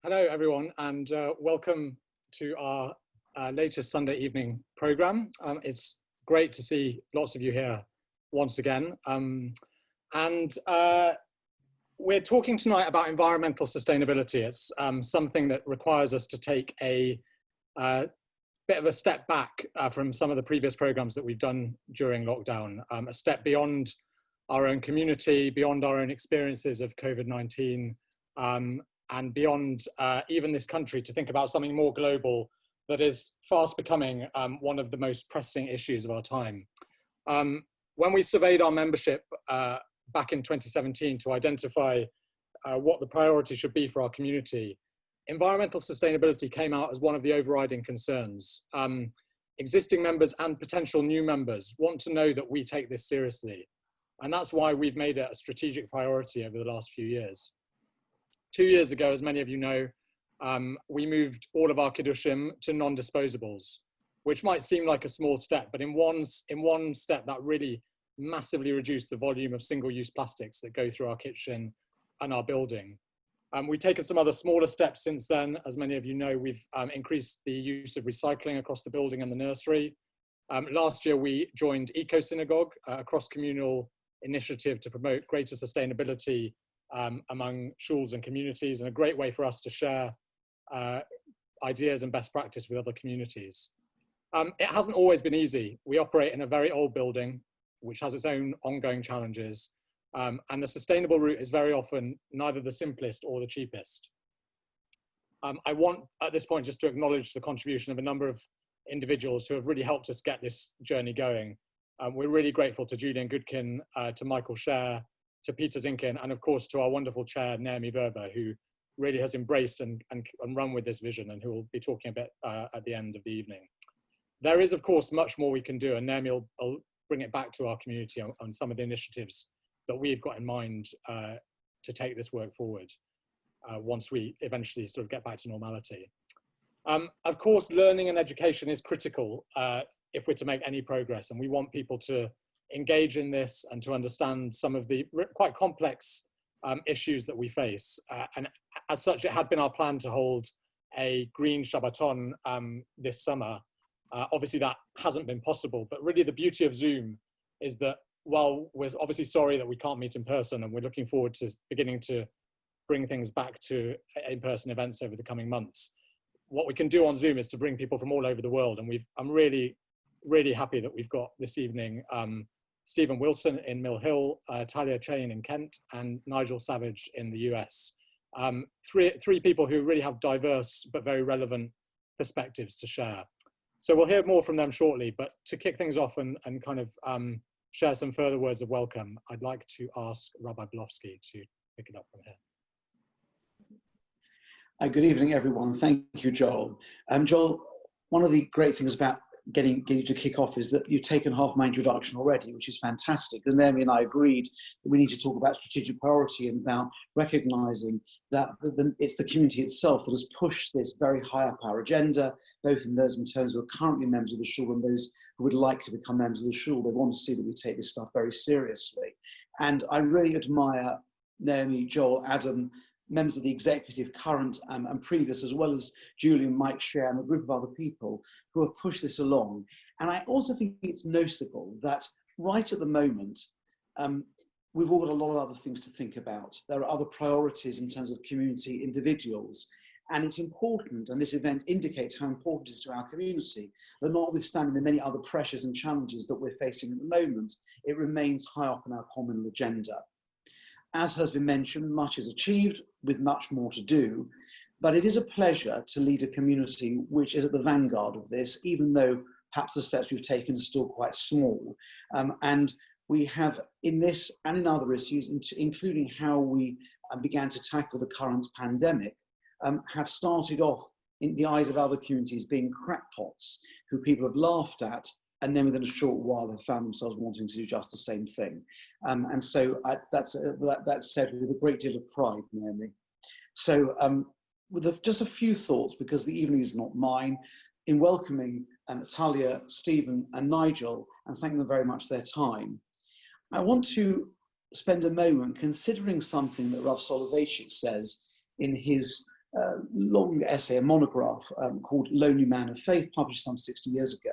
Hello, everyone, and welcome to our latest Sunday evening program. It's great to see lots of you here once again. We're talking tonight about environmental sustainability. It's something that requires us to take a bit of a step back from some of the previous programs that we've done during lockdown, a step beyond our own community, beyond our own experiences of COVID-19, and beyond even this country, to think about something more global that is fast becoming one of the most pressing issues of our time. When we surveyed our membership back in 2017 to identify what the priority should be for our community, environmental sustainability came out as one of the overriding concerns. Existing members and potential new members want to know that we take this seriously. And that's why we've made it a strategic priority over the last few years. 2 years ago, as many of you know, we moved all of our kiddushim to non-disposables, which might seem like a small step, but in one step that really massively reduced the volume of single-use plastics that go through our kitchen and our building. We've taken some other smaller steps since then. As many of you know, we've increased the use of recycling across the building and the nursery. Last year, we joined United Synagogue, a cross-communal initiative to promote greater sustainability among schools and communities, and a great way for us to share ideas and best practice with other communities. It hasn't always been easy. We operate in a very old building, which has its own ongoing challenges, and the sustainable route is very often neither the simplest or the cheapest. I want, at this point, just to acknowledge the contribution of a number of individuals who have really helped us get this journey going. We're really grateful to Julian Goodkin, to Michael Scher, to Peter Zinkin, and of course to our wonderful chair, Naomi Verber, who really has embraced and run with this vision, and who will be talking a bit at the end of the evening. There is, of course, much more we can do, and Naomi will bring it back to our community on some of the initiatives that we've got in mind to take this work forward once we eventually sort of get back to normality. Of course, learning and education is critical if we're to make any progress, and we want people to engage in this and to understand some of the quite complex issues that we face. And as such, it had been our plan to hold a green Shabbaton this summer. Obviously that hasn't been possible, but really the beauty of Zoom is that while we're obviously sorry that we can't meet in person, and we're looking forward to beginning to bring things back to in-person events over the coming months, what we can do on Zoom is to bring people from all over the world. And I'm really happy that we've got this evening Stephen Wilson in Mill Hill, Talia Chain in Kent, and Nigel Savage in the US. Three people who really have diverse but very relevant perspectives to share. So we'll hear more from them shortly, but to kick things off and kind of share some further words of welcome, I'd like to ask Rabbi Belovski to pick it up from here. Good evening, everyone. Thank you, Joel. Joel, one of the great things about getting you to kick off is that you've taken half my introduction already, which is fantastic. And Naomi and I agreed that we need to talk about strategic priority and about recognizing that it's the community itself that has pushed this very high up our agenda, both in those in terms who are currently members of the shul and those who would like to become members of the shul. They want to see that we take this stuff very seriously. And I really admire Naomi, Joel, Adam, members of the executive, current and previous, as well as Julian, Mike Scher, and a group of other people who have pushed this along. And I also think it's noticeable that right at the moment, we've all got a lot of other things to think about. There are other priorities in terms of community individuals. And it's important, and this event indicates how important it is to our community, that notwithstanding the many other pressures and challenges that we're facing at the moment, it remains high up on our common agenda. As has been mentioned, much is achieved with much more to do, but it is a pleasure to lead a community which is at the vanguard of this, even though perhaps the steps we've taken are still quite small. And we have in this and in other issues, including how we began to tackle the current pandemic, have started off in the eyes of other communities being crackpots who people have laughed at, and then within a short while they've found themselves wanting to do just the same thing. And so that's said with a great deal of pride, Naomi. So with just a few thoughts, because the evening is not mine, in welcoming Talia, Stephen and Nigel, and thank them very much for their time, I want to spend a moment considering something that Rav Soloveitchik says in his long essay, a monograph called Lonely Man of Faith, published some 60 years ago.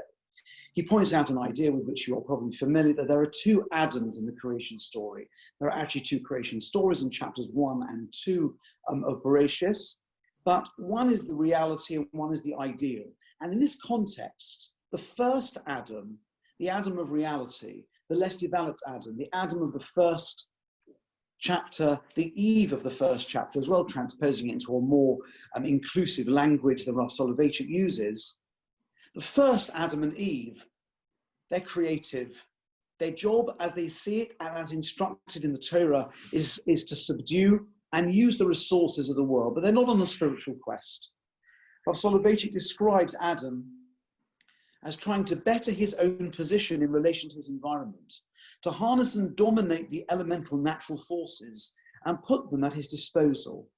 He points out an idea with which you're probably familiar, that there are two Adams in the creation story. There are actually two creation stories in chapters 1 and 2 of Bereshit, but one is the reality and one is the ideal. And in this context, the first Adam, the Adam of reality, the less developed Adam, the Adam of the first chapter, the Eve of the first chapter, as well, transposing it into a more inclusive language than Rav Soloveitchik uses. The first Adam and Eve, they're creative. Their job, as they see it and as instructed in the Torah, is to subdue and use the resources of the world, but they're not on a spiritual quest. Rav Soloveitchik describes Adam as trying to better his own position in relation to his environment, to harness and dominate the elemental natural forces and put them at his disposal.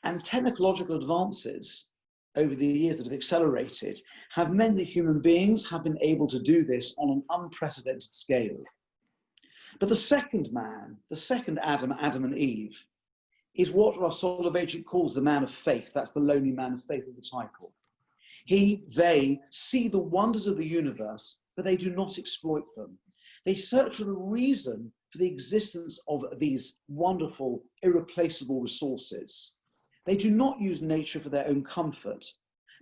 And technological advances over the years that have accelerated have meant that human beings have been able to do this on an unprecedented scale. But the second man, the second Adam, Adam and Eve, is what Rav Soloveitchik calls the man of faith. That's the lonely man of faith of the title. They see the wonders of the universe, but they do not exploit them. They search for the reason for the existence of these wonderful, irreplaceable resources. They do not use nature for their own comfort,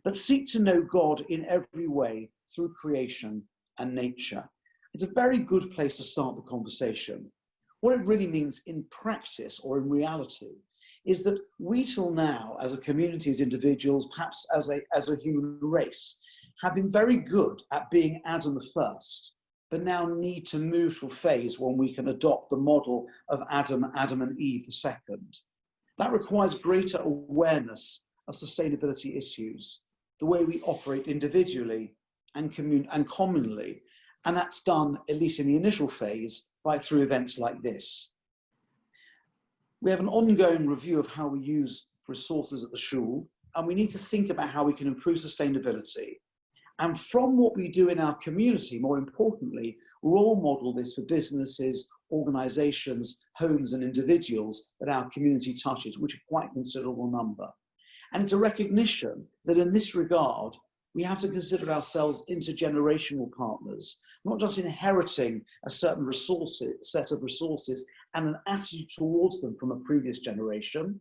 but seek to know God in every way through creation and nature. It's a very good place to start the conversation. What it really means in practice or in reality is that we till now, as a community, as individuals, perhaps as a human race, have been very good at being Adam the first, but now need to move to a phase when we can adopt the model of Adam, Adam and Eve the second. That requires greater awareness of sustainability issues, the way we operate individually and commonly, and that's done, at least in the initial phase, through events like this. We have an ongoing review of how we use resources at the shul, and we need to think about how we can improve sustainability. And from what we do in our community, more importantly, role model this for businesses, organizations, homes, and individuals that our community touches, which are quite a considerable number. And it's a recognition that in this regard, we have to consider ourselves intergenerational partners, not just inheriting a certain set of resources and an attitude towards them from a previous generation,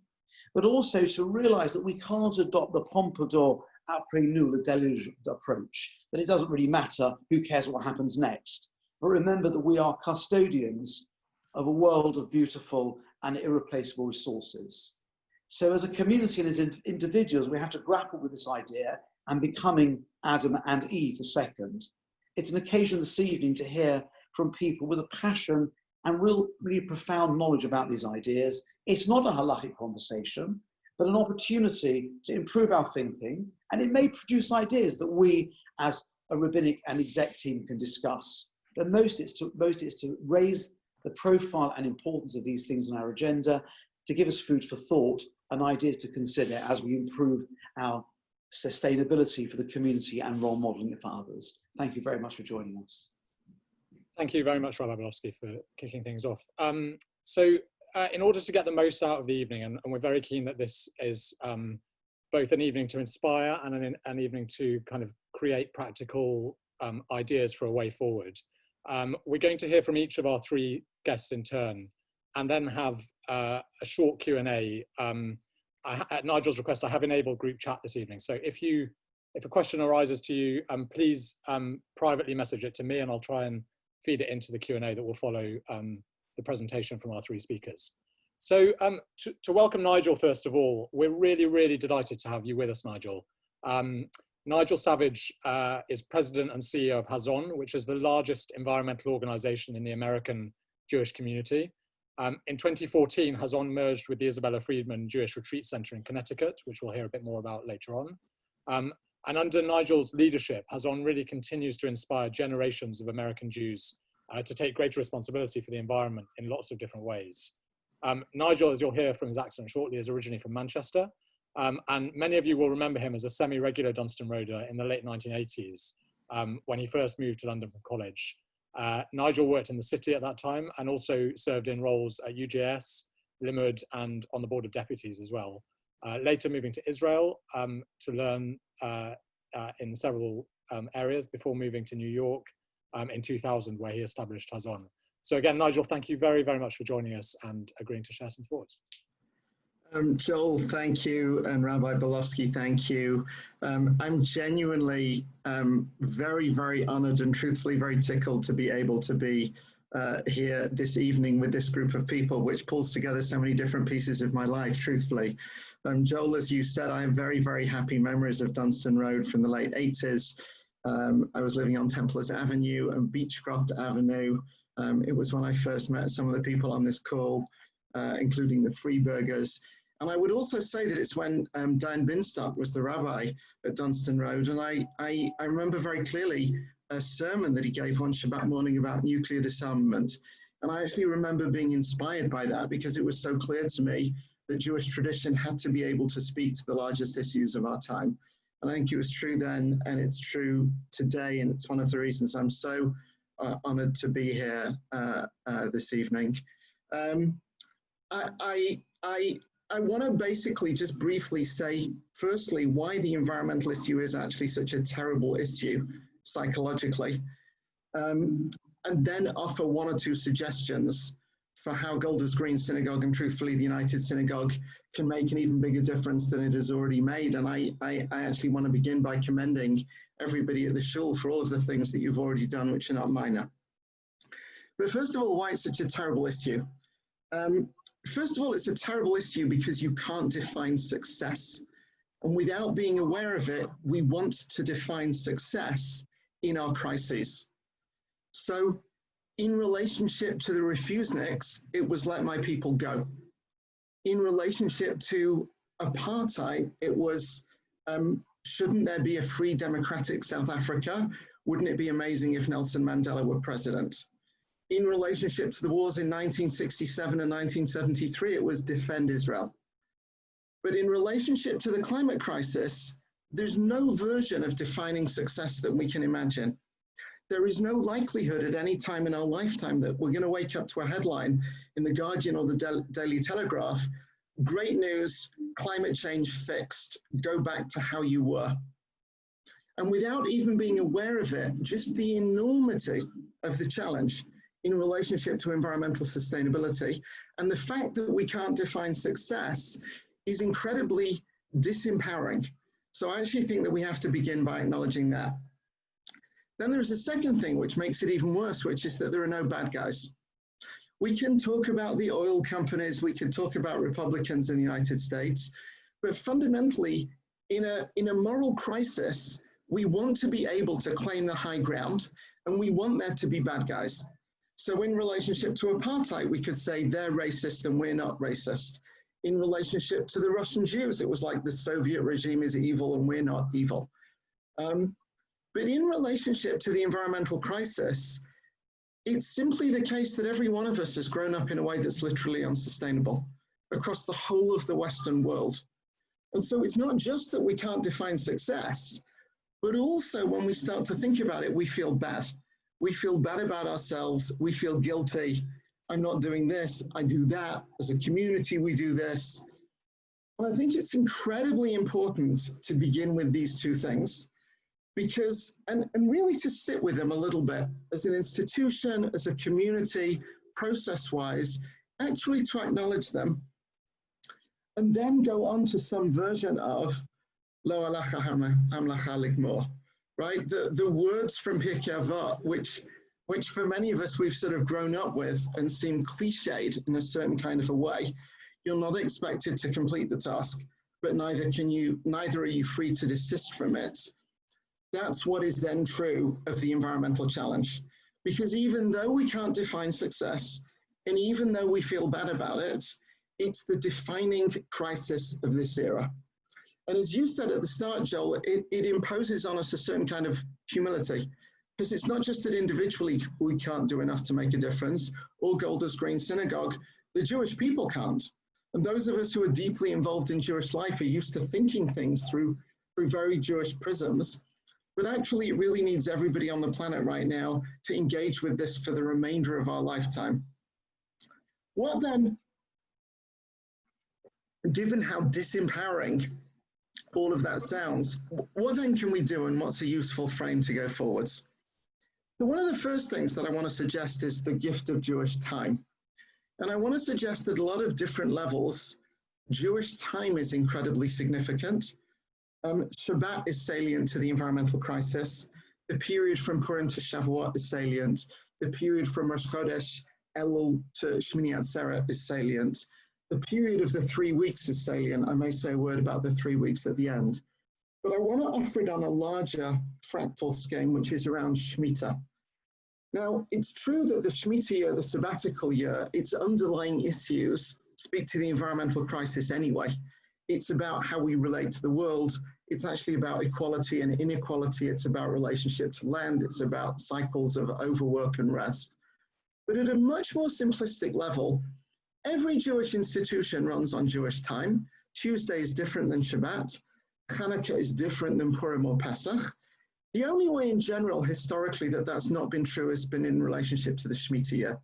but also to realize that we can't adopt the Pompadour après nous, le déluge approach, that it doesn't really matter, who cares what happens next. But remember that we are custodians of a world of beautiful and irreplaceable resources. So as a community and as individuals, we have to grapple with this idea and becoming Adam and Eve the second. It's an occasion this evening to hear from people with a passion and really profound knowledge about these ideas. It's not a halachic conversation, but an opportunity to improve our thinking, and it may produce ideas that we as a rabbinic and exec team can discuss. But most it's to raise the profile and importance of these things on our agenda, to give us food for thought and ideas to consider as we improve our sustainability for the community and role modeling it for others. Thank you very much for joining us. Thank you very much, Rabbi Belovski, for kicking things off. In order to get the most out of the evening, and we're very keen that this is both an evening to inspire and an evening to kind of create practical ideas for a way forward, we're going to hear from each of our three guests in turn, and then have a short Q&A. At Nigel's request, I have enabled group chat this evening. So if a question arises to you, please privately message it to me, and I'll try and feed it into the Q&A that will follow the presentation from our three speakers. So to welcome Nigel, first of all, we're really, really delighted to have you with us, Nigel. Nigel Savage is president and CEO of Hazon, which is the largest environmental organization in the American Jewish community. In 2014, Hazon merged with the Isabella Freedman Jewish Retreat Center in Connecticut, which we'll hear a bit more about later on. And under Nigel's leadership, Hazon really continues to inspire generations of American Jews to take greater responsibility for the environment in lots of different ways. Nigel, as you'll hear from his accent shortly, is originally from Manchester. And many of you will remember him as a semi-regular Dunston roader in the late 1980s, when he first moved to London from college. Nigel worked in the city at that time and also served in roles at UGS, Limud, and on the Board of Deputies as well. later moving to Israel to learn in several areas before moving to New York in 2000, where he established Hazon. So again, Nigel, thank you very, very much for joining us and agreeing to share some thoughts. Joel, thank you, and Rabbi Belovski, thank you. I'm genuinely very, very honored and truthfully very tickled to be able to be here this evening with this group of people, which pulls together so many different pieces of my life, truthfully. Joel, as you said, I have very, very happy memories of Dunston Road from the late 80s. I was living on Templars Avenue and Beechcroft Avenue. It was when I first met some of the people on this call, including the Freeburgers. And I would also say that it's when Dan Binstock was the rabbi at Dunston Road. And I remember very clearly a sermon that he gave one Shabbat morning about nuclear disarmament. And I actually remember being inspired by that because it was so clear to me that Jewish tradition had to be able to speak to the largest issues of our time. And I think it was true then, and it's true today. And it's one of the reasons I'm so honored to be here this evening. I want to basically just briefly say, firstly, why the environmental issue is actually such a terrible issue psychologically, and then offer one or two suggestions for how Golders Green Synagogue and truthfully the United Synagogue can make an even bigger difference than it has already made. And I actually want to begin by commending everybody at the shul for all of the things that you've already done, which are not minor. But first of all, why it's such a terrible issue. First of all, it's a terrible issue because you can't define success. And without being aware of it, we want to define success in our crises. So in relationship to the refuseniks, it was let my people go. In relationship to apartheid, it was, shouldn't there be a free democratic South Africa? Wouldn't it be amazing if Nelson Mandela were president? In relationship to the wars in 1967 and 1973, it was defend Israel. But in relationship to the climate crisis, there's no version of defining success that we can imagine. There is no likelihood at any time in our lifetime that we're going to wake up to a headline in The Guardian or the Daily Telegraph, great news, climate change fixed, go back to how you were. And without even being aware of it, just the enormity of the challenge in relationship to environmental sustainability and the fact that we can't define success is incredibly disempowering. So I actually think that we have to begin by acknowledging that. Then there's a second thing which makes it even worse, which is that there are no bad guys. We can talk about the oil companies, we can talk about Republicans in the United States, but fundamentally, in a moral crisis, we want to be able to claim the high ground, and we want there to be bad guys. So in relationship to apartheid, we could say they're racist and we're not racist. In relationship to the Russian Jews, it was like the Soviet regime is evil and we're not evil. But in relationship to the environmental crisis, it's simply the case that every one of us has grown up in a way that's literally unsustainable across the whole of the Western world. And so it's not just that we can't define success, but also when we start to think about it, we feel bad. We feel bad about ourselves. We feel guilty. I'm not doing this. I do that. As a community, we do this. And I think it's incredibly important to begin with these two things because, and really to sit with them a little bit as an institution, as a community, process-wise, actually to acknowledge them and then go on to some version of Lo alacha hamlacha ligmor. Right, the words from Pirkei Avot, which for many of us we've sort of grown up with and seem cliched in a certain kind of a way. You're not expected to complete the task, but neither are you free to desist from it. That's what is then true of the environmental challenge, because even though we can't define success, and even though we feel bad about it, it's the defining crisis of this era. And as you said at the start, Joel, it imposes on us a certain kind of humility, because it's not just that individually we can't do enough to make a difference, or Golders Green Synagogue, the Jewish people can't. And those of us who are deeply involved in Jewish life are used to thinking things through very Jewish prisms. But actually, it really needs everybody on the planet right now to engage with this for the remainder of our lifetime. What then given how disempowering all of that sounds, what then can we do, and what's a useful frame to go forwards? So one of the first things that I want to suggest is the gift of Jewish time. And I want to suggest that at a lot of different levels, Jewish time is incredibly significant. Shabbat is salient to the environmental crisis. The period from Purim to Shavuot is salient. The period from Rosh Chodesh Elul to Shmini Atzeret is salient. The period of the 3 weeks is salient. I may say a word about the 3 weeks at the end. But I want to offer it on a larger fractal scheme, which is around Shemitah. Now, it's true that the Shemitah year, the sabbatical year, its underlying issues speak to the environmental crisis anyway. It's about how we relate to the world. It's actually about equality and inequality. It's about relationship to land. It's about cycles of overwork and rest. But at a much more simplistic level, every Jewish institution runs on Jewish time. Tuesday is different than Shabbat. Hanukkah is different than Purim or Pesach. The only way in general, historically, that that's not been true has been in relationship to the Shemitah year.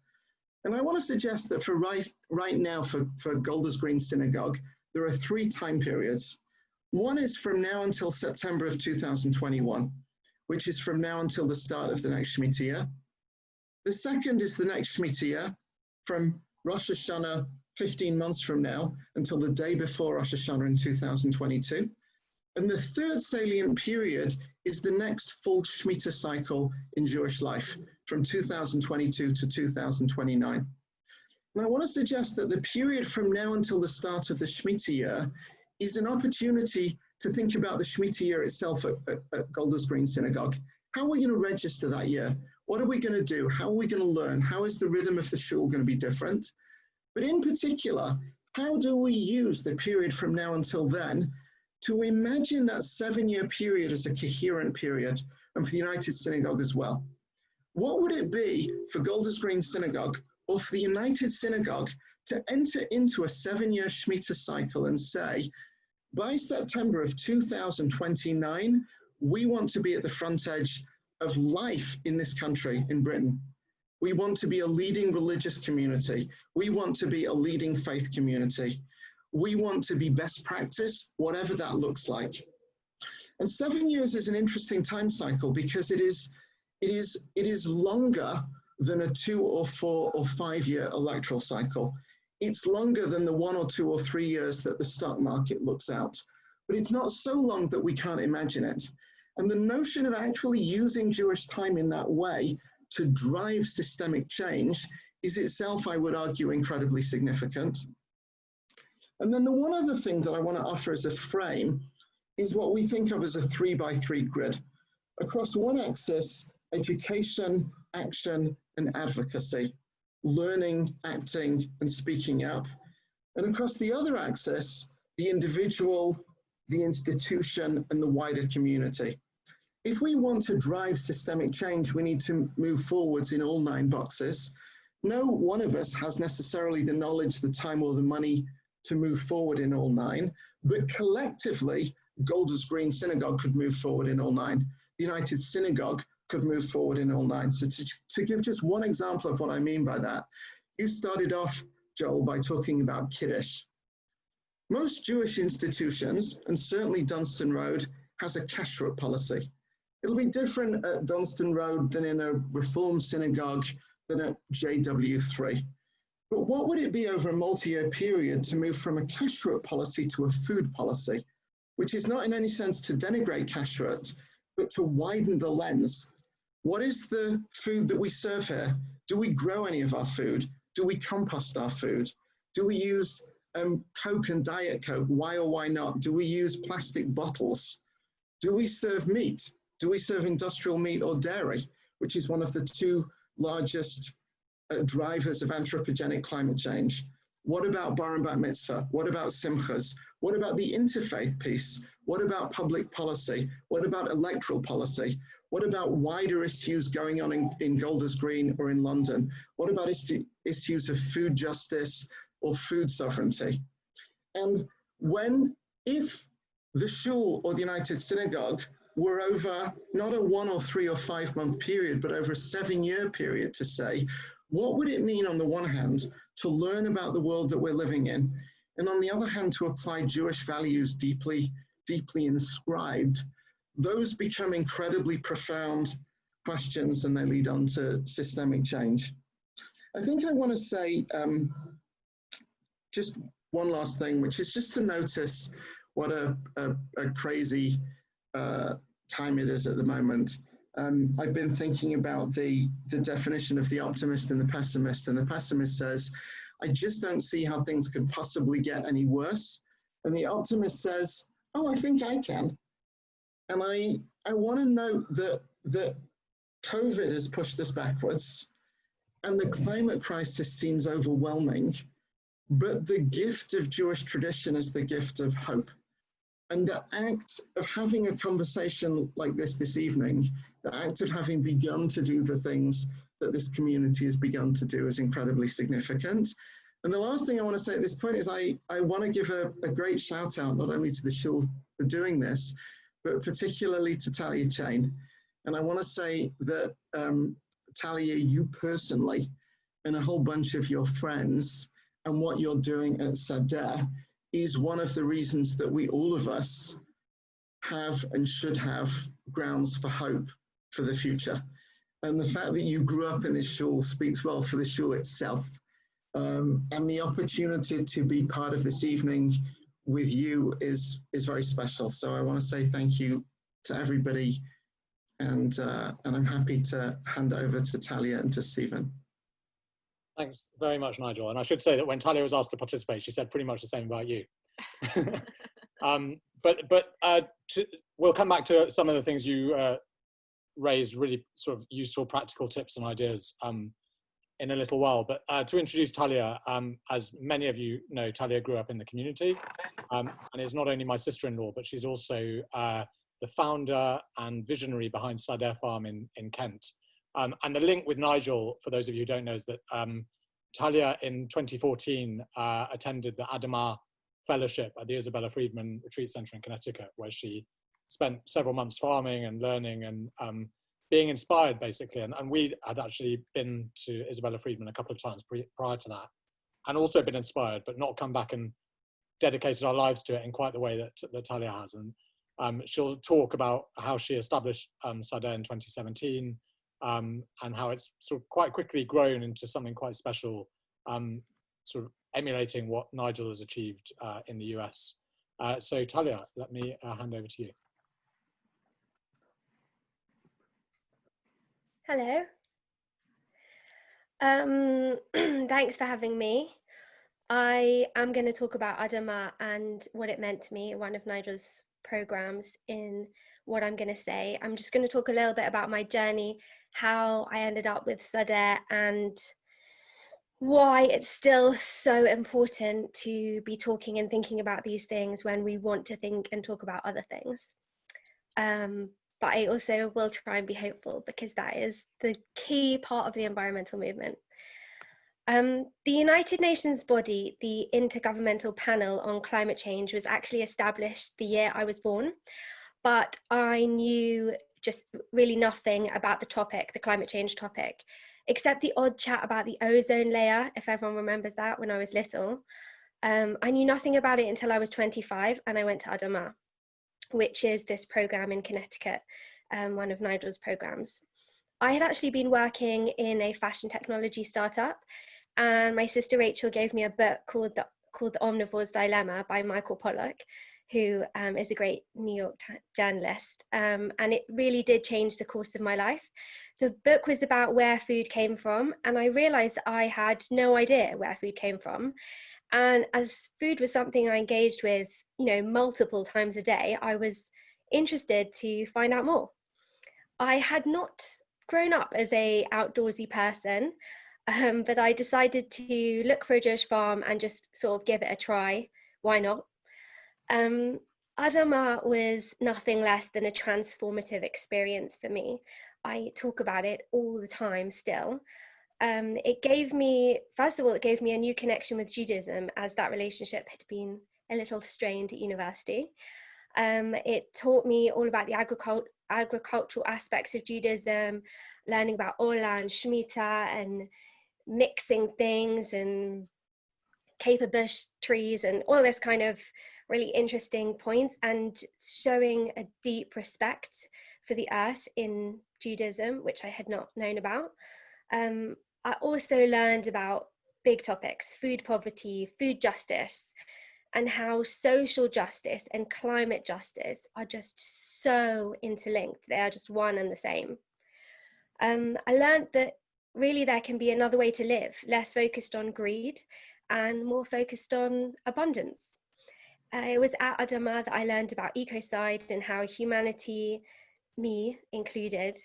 And I want to suggest that for right now, for Golders Green Synagogue, there are 3 time periods. One is from now until September of 2021, which is from now until the start of the next Shemitah year. The second is the next Shemitah year, from Rosh Hashanah 15 months from now until the day before Rosh Hashanah in 2022. And the third salient period is the next full Shemitah cycle in Jewish life, from 2022 to 2029. And I want to suggest that the period from now until the start of the Shemitah year is an opportunity to think about the Shemitah year itself at Golders Green Synagogue. How are we going to register that year? What are we going to do? How are we going to learn? How is the rhythm of the shul going to be different? But in particular, how do we use the period from now until then to imagine that 7-year period as a coherent period, and for the United Synagogue as well? What would it be for Golders Green Synagogue or for the United Synagogue to enter into a 7-year Shemitah cycle and say, by September of 2029, we want to be at the front edge of life in this country, in Britain. We want to be a leading religious community. We want to be a leading faith community. We want to be best practice, whatever that looks like. And 7 years is an interesting time cycle because it is longer than a 2 or 4 or 5 year electoral cycle. It's longer than the 1 or 2 or 3 years that the stock market looks out. But it's not so long that we can't imagine it. And the notion of actually using Jewish time in that way to drive systemic change is itself, I would argue, incredibly significant. And then the one other thing that I want to offer as a frame is what we think of as a 3x3 grid. Across one axis, education, action, and advocacy, learning, acting, and speaking up. And across the other axis, the individual, the institution, and the wider community. If we want to drive systemic change, we need to move forwards in all 9 boxes. No one of us has necessarily the knowledge, the time, or the money to move forward in all 9, but collectively, Golders Green Synagogue could move forward in all 9. The United Synagogue could move forward in all 9. So to give just one example of what I mean by that, you started off, Joel, by talking about Kiddush. Most Jewish institutions, and certainly Dunston Road, has a kashrut policy. It'll be different at Dunston Road than in a Reform synagogue than at JW3. But what would it be over a multi-year period to move from a kashrut policy to a food policy, which is not in any sense to denigrate kashrut, but to widen the lens? What is the food that we serve here? Do we grow any of our food? Do we compost our food? Do we use Coke and Diet Coke? Why or why not? Do we use plastic bottles? Do we serve meat? Do we serve industrial meat or dairy, which is one of the 2 largest drivers of anthropogenic climate change? What about bar and bat mitzvah? What about simchas? What about the interfaith piece? What about public policy? What about electoral policy? What about wider issues going on in Golders Green or in London? What about issues of food justice or food sovereignty? And if the shul or the United Synagogue were over not a 1 or 3 or 5 month period, but over a 7-year period to say, what would it mean on the one hand to learn about the world that we're living in, and on the other hand, to apply Jewish values deeply inscribed, those become incredibly profound questions, and they lead on to systemic change. I think I want to say just one last thing, which is just to notice what a crazy time it is at the moment. I've been thinking about the definition of the optimist and the pessimist, and the pessimist says, I just don't see how things could possibly get any worse. And the optimist says, oh, I think I can. And I want to note that COVID has pushed us backwards, and the climate crisis seems overwhelming, but the gift of Jewish tradition is the gift of hope. And the act of having a conversation like this evening, the act of having begun to do the things that this community has begun to do is incredibly significant. And the last thing I want to say at this point is I want to give a great shout out, not only to the shul for doing this, but particularly to Talia Chain. And I want to say that Talia, you personally, and a whole bunch of your friends, and what you're doing at Sadeh is one of the reasons that we, all of us, have and should have grounds for hope for the future. And the fact that you grew up in this shul speaks well for the shul itself. And the opportunity to be part of this evening with you is very special. So I want to say thank you to everybody, and I'm happy to hand over to Talia and to Stephen. Thanks very much, Nigel. And I should say that when Talia was asked to participate, she said pretty much the same about you. We'll come back to some of the things you raised, really sort of useful practical tips and ideas in a little while. But to introduce Talia, as many of you know, Talia grew up in the community and is not only my sister-in-law, but she's also the founder and visionary behind Sadeh Farm in Kent. And the link with Nigel, for those of you who don't know, is that Talia in 2014 attended the Adama Fellowship at the Isabella Freedman Retreat Center in Connecticut, where she spent several months farming and learning and being inspired, basically. And we had actually been to Isabella Freedman a couple of times prior to that, and also been inspired, but not come back and dedicated our lives to it in quite the way that Talia has. And she'll talk about how she established Sadeh in 2017, and how it's sort of quite quickly grown into something quite special, sort of emulating what Nigel has achieved in the US. So Talia, let me hand over to you. Hello. Thanks for having me. I am going to talk about Adama and what it meant to me, one of Nigel's programs, in what I'm going to say. I'm just going to talk a little bit about my journey, how I ended up with Sadeh, and why it's still so important to be talking and thinking about these things when we want to think and talk about other things. But I also will try and be hopeful, because that is the key part of the environmental movement. The United Nations body, the Intergovernmental Panel on Climate Change, was actually established the year I was born, but I knew just really nothing about the topic, the climate change topic, except the odd chat about the ozone layer, if everyone remembers that, when I was little. I knew nothing about it until I was 25, and I went to Adama, which is this program in Connecticut, one of Nigel's programs. I had actually been working in a fashion technology startup, and my sister Rachel gave me a book called The Omnivore's Dilemma by Michael Pollock, who is a great New York journalist, and it really did change the course of my life. The book was about where food came from, and I realized that I had no idea where food came from. And as food was something I engaged with, multiple times a day, I was interested to find out more. I had not grown up as an outdoorsy person, but I decided to look for a Jewish farm and just sort of give it a try. Why not? Adama was nothing less than a transformative experience for me. I talk about it all the time still. It gave me, first of all, it gave me a new connection with Judaism, as that relationship had been a little strained at university. It taught me all about the agricultural aspects of Judaism, learning about Ola and Shemitah and mixing things and caper bush trees and all this kind of really interesting points, and showing a deep respect for the earth in Judaism, which I had not known about. I also learned about big topics: food poverty, food justice, and how social justice and climate justice are just so interlinked. They are just one and the same. I learned that really there can be another way to live, less focused on greed and more focused on abundance. It was at Adama that I learned about ecocide and how humanity, me included,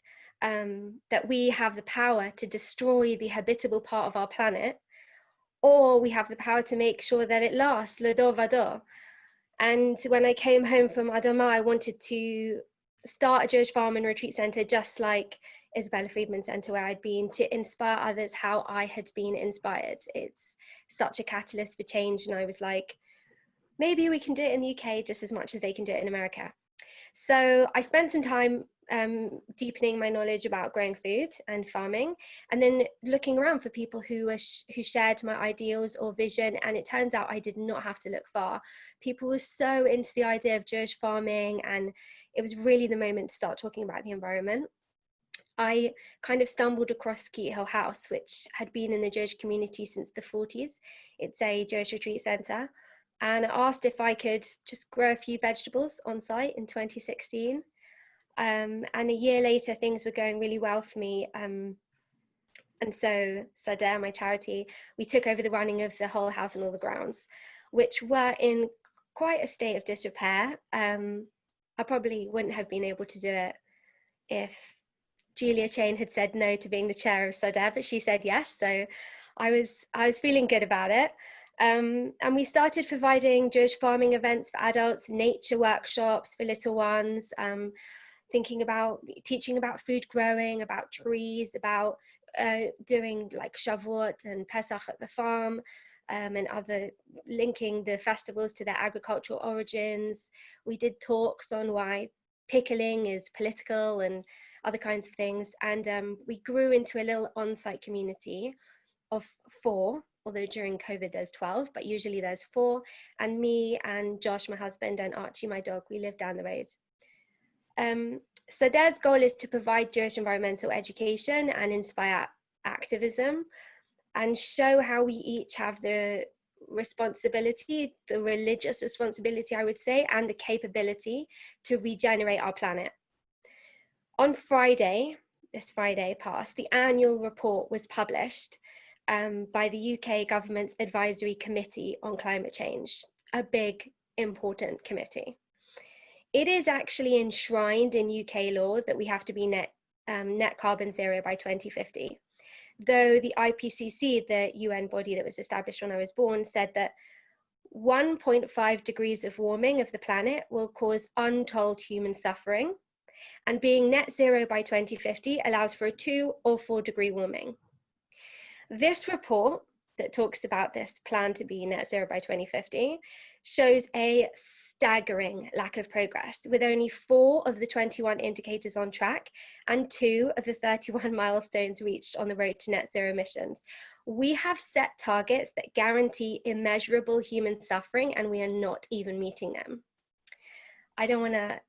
that we have the power to destroy the habitable part of our planet, or we have the power to make sure that it lasts, le do va do. And when I came home from Adama, I wanted to start a Jewish farm and retreat center, just like Isabella Friedman Center, where I'd been, to inspire others how I had been inspired. It's such a catalyst for change. And I was like, maybe we can do it in the UK just as much as they can do it in America. So I spent some time deepening my knowledge about growing food and farming, and then looking around for people who shared my ideals or vision. And it turns out I did not have to look far. People were so into the idea of Jewish farming, and it was really the moment to start talking about the environment. I kind of stumbled across Skeet Hill House, which had been in the Jewish community since the 40s. It's a Jewish retreat center. And I asked if I could just grow a few vegetables on site in 2016. And a year later, things were going really well for me. And so Sadeh, my charity, we took over the running of the whole house and all the grounds, which were in quite a state of disrepair. I probably wouldn't have been able to do it if Talia Chain had said no to being the chair of Sadeh, but she said yes. So I was feeling good about it. And we started providing Jewish farming events for adults, nature workshops for little ones, teaching about food growing, about trees, about doing like Shavuot and Pesach at the farm, and other, linking the festivals to their agricultural origins. We did talks on why pickling is political and other kinds of things. And we grew into a little on-site community of 4, although during COVID there's 12, but usually there's 4. And me and Josh, my husband, and Archie, my dog, we live down the road. Sadeh's goal is to provide Jewish environmental education and inspire activism, and show how we each have the responsibility, the religious responsibility, I would say, and the capability to regenerate our planet. On Friday, this Friday past, the annual report was published by the UK government's Advisory Committee on Climate Change, a big, important committee. It is actually enshrined in UK law that we have to be net carbon zero by 2050. Though the IPCC, the UN body that was established when I was born, said that 1.5 degrees of warming of the planet will cause untold human suffering, and being net zero by 2050 allows for a 2 or 4 degree warming. This report that talks about this plan to be net zero by 2050 shows a staggering lack of progress, with only 4 of the 21 indicators on track and 2 of the 31 milestones reached on the road to net zero emissions. We have set targets that guarantee immeasurable human suffering, and we are not even meeting them. I don't want to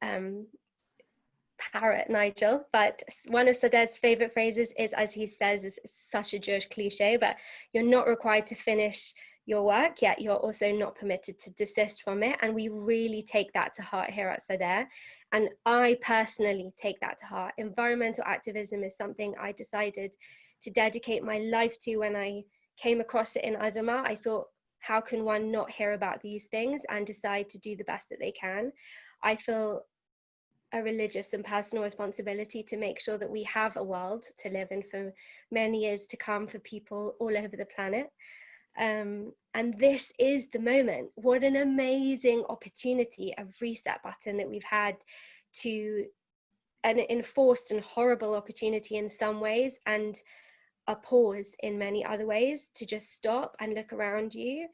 parrot Nigel, but one of Sadeh's favorite phrases is, as he says, is such a Jewish cliche, but you're not required to finish your work, yet you're also not permitted to desist from it. And we really take that to heart here at Sadeh. And I personally take that to heart. Environmental activism is something I decided to dedicate my life to. When I came across it in Adama, I thought, how can one not hear about these things and decide to do the best that they can? I feel a religious and personal responsibility to make sure that we have a world to live in for many years to come for people all over the planet. And this is the moment. What an amazing opportunity, a reset button that we've had, to an enforced and horrible opportunity in some ways, and a pause in many other ways, to just stop and look around you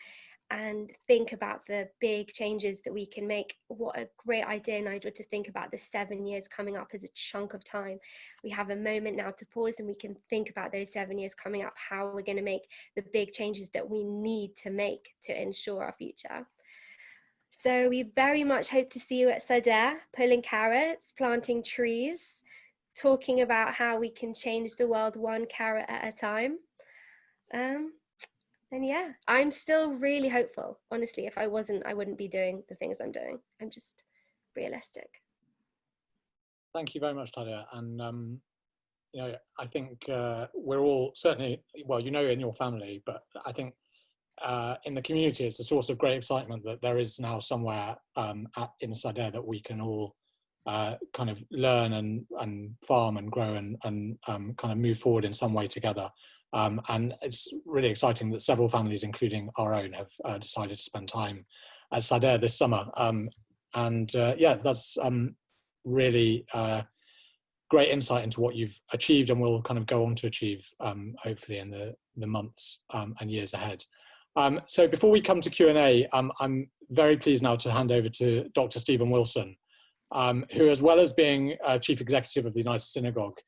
and think about the big changes that we can make. What a great idea, Nigel, to think about the 7 years coming up as a chunk of time. We have a moment now to pause and we can think about those 7 years coming up, how we're going to make the big changes that we need to make to ensure our future. So we very much hope to see you at Sadeh, pulling carrots, planting trees, talking about how we can change the world one carrot at a time. And yeah, I'm still really hopeful. Honestly, if I wasn't, I wouldn't be doing the things I'm doing. I'm just realistic. Thank you very much, Talia. And you know, I think we're all certainly, well, you know, in your family, but I think in the community, it's a source of great excitement that there is now somewhere in Sadeh that we can all kind of learn and farm and grow and kind of move forward in some way together. And it's really exciting that several families, including our own, have decided to spend time at Sadeh this summer. Yeah, that's really great insight into what you've achieved and will kind of go on to achieve, hopefully in the months and years ahead. So before we come to Q&A, I'm very pleased now to hand over to Dr. Stephen Wilson, who, as well as being Chief Executive of the United Synagogue,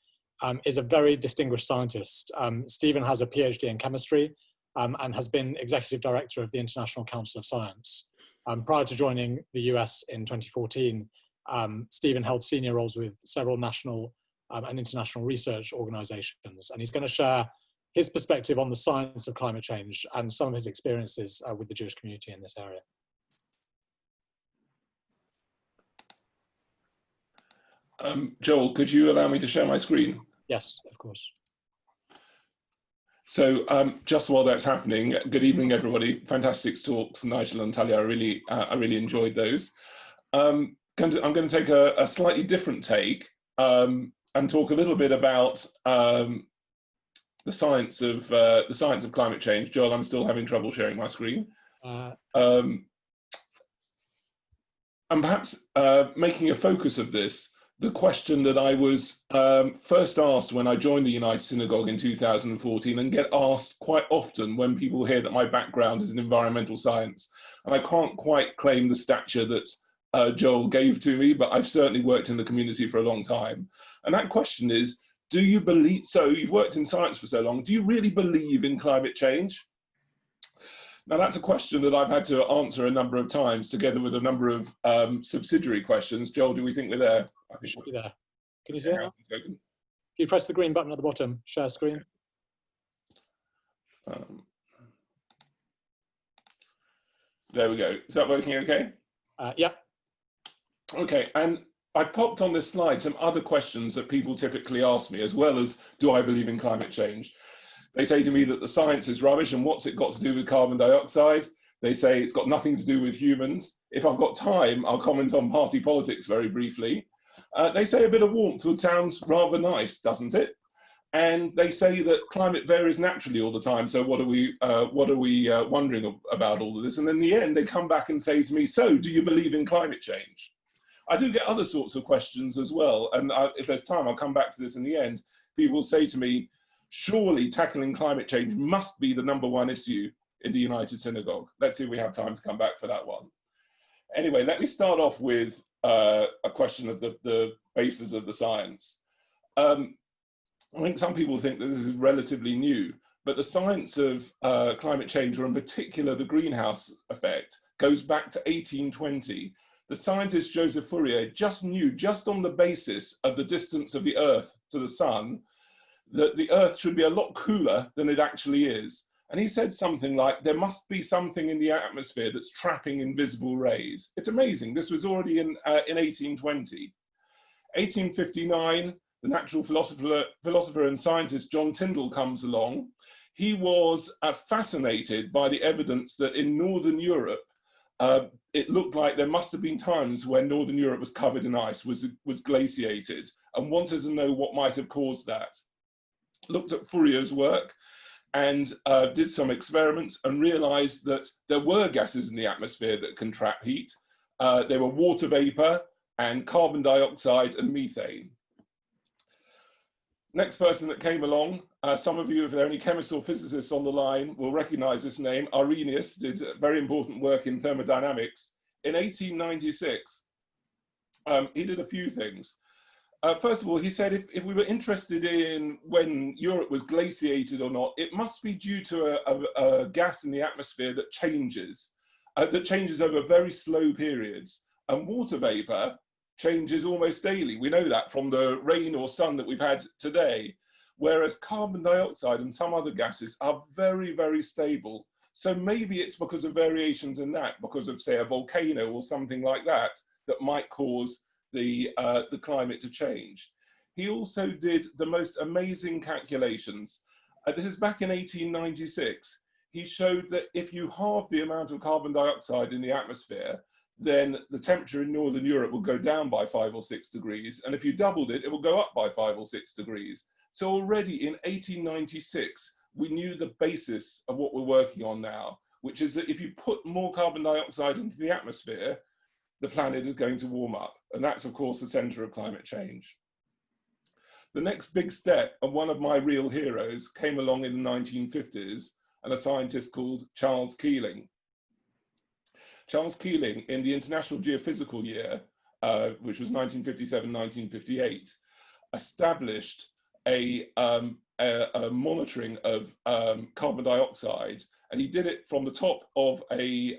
is a very distinguished scientist. Stephen has a PhD in chemistry and has been Executive Director of the International Council of Science. Prior to joining the US in 2014, Stephen held senior roles with several national and international research organizations, and he's going to share his perspective on the science of climate change and some of his experiences with the Jewish community in this area. Joel, could you allow me to share my screen? Yes, of course. So just while that's happening, good evening, everybody. Fantastic talks, Nigel and Talia. I really enjoyed those. I'm going to take a slightly different take and talk a little bit about the science of climate change. Joel, I'm still having trouble sharing my screen. And perhaps making a focus of this, the question that I was first asked when I joined the United Synagogue in 2014 and get asked quite often when people hear that my background is in environmental science. And I can't quite claim the stature that Joel gave to me, but I've certainly worked in the community for a long time. And that question is, do you believe, so you've worked in science for so long, do you really believe in climate change? Now that's a question that I've had to answer a number of times together with a number of subsidiary questions. Joel, do we think we're there? I think should be there. Can you see it? If you press the green button at the bottom, share screen. There we go. Is that working okay? Yeah. Okay, and I popped on this slide some other questions that people typically ask me, as well as, do I believe in climate change? They say to me that the science is rubbish, and what's it got to do with carbon dioxide? They say it's got nothing to do with humans. If I've got time, I'll comment on party politics very briefly. They say a bit of warmth would sound rather nice, doesn't it? And they say that climate varies naturally all the time, so what are we wondering about all of this? And in the end, they come back and say to me, so do you believe in climate change? I do get other sorts of questions as well, and if there's time, I'll come back to this in the end. People say to me, surely tackling climate change must be the #1 issue in the United Synagogue. Let's see if we have time to come back for that one. Anyway, let me start off with a question of the basis of the science. I think some people think that this is relatively new, but the science of climate change, or in particular the greenhouse effect, goes back to 1820. The scientist Joseph Fourier just knew, just on the basis of the distance of the Earth to the sun, that the Earth should be a lot cooler than it actually is. And he said something like, there must be something in the atmosphere that's trapping invisible rays. It's amazing. This was already in 1820. 1859, the natural philosopher and scientist John Tyndall comes along. He was fascinated by the evidence that in Northern Europe, it looked like there must have been times when Northern Europe was covered in ice, was glaciated, and wanted to know what might have caused that. Looked at Fourier's work and did some experiments and realized that there were gases in the atmosphere that can trap heat. There were water vapor and carbon dioxide and methane. Next person that came along, some of you, if there are any chemists or physicists on the line, will recognize this name. Arrhenius did very important work in thermodynamics. In 1896, he did a few things. First of all, he said if we were interested in when Europe was glaciated or not, it must be due to a gas in the atmosphere that changes over very slow periods. And water vapor changes almost daily. We know that from the rain or sun that we've had today, whereas carbon dioxide and some other gases are very, very stable. So maybe it's because of variations in that, because of, say, a volcano or something like that, that might cause the climate to change. He also did the most amazing calculations. This is back in 1896. He showed that if you halve the amount of carbon dioxide in the atmosphere, then the temperature in Northern Europe will go down by 5 or 6 degrees. And if you doubled it, it will go up by 5 or 6 degrees. So already in 1896, we knew the basis of what we're working on now, which is that if you put more carbon dioxide into the atmosphere, the planet is going to warm up. And that's, of course, the center of climate change. The next big step, and one of my real heroes, came along in the 1950s, and a scientist called Charles Keeling. Charles Keeling, in the International Geophysical Year, which was 1957-1958, established a monitoring of carbon dioxide, and he did it from the top of a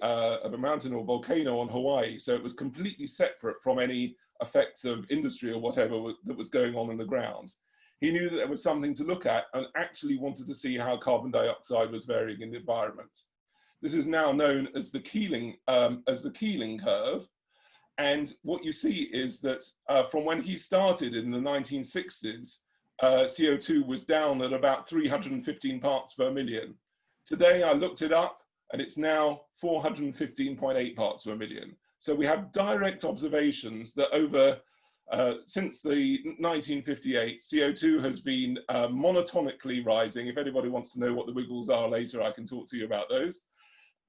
mountain or volcano on Hawaii, so it was completely separate from any effects of industry or whatever that was going on in the ground. He knew that there was something to look at and actually wanted to see how carbon dioxide was varying in the environment. This is now known as the Keeling Curve. And what you see is that from when he started in the 1960s, CO2 was down at about 315 parts per million. Today, I looked it up, and it's now 415.8 parts per million. So we have direct observations that over since the 1958, CO2 has been monotonically rising. If anybody wants to know what the wiggles are later, I can talk to you about those.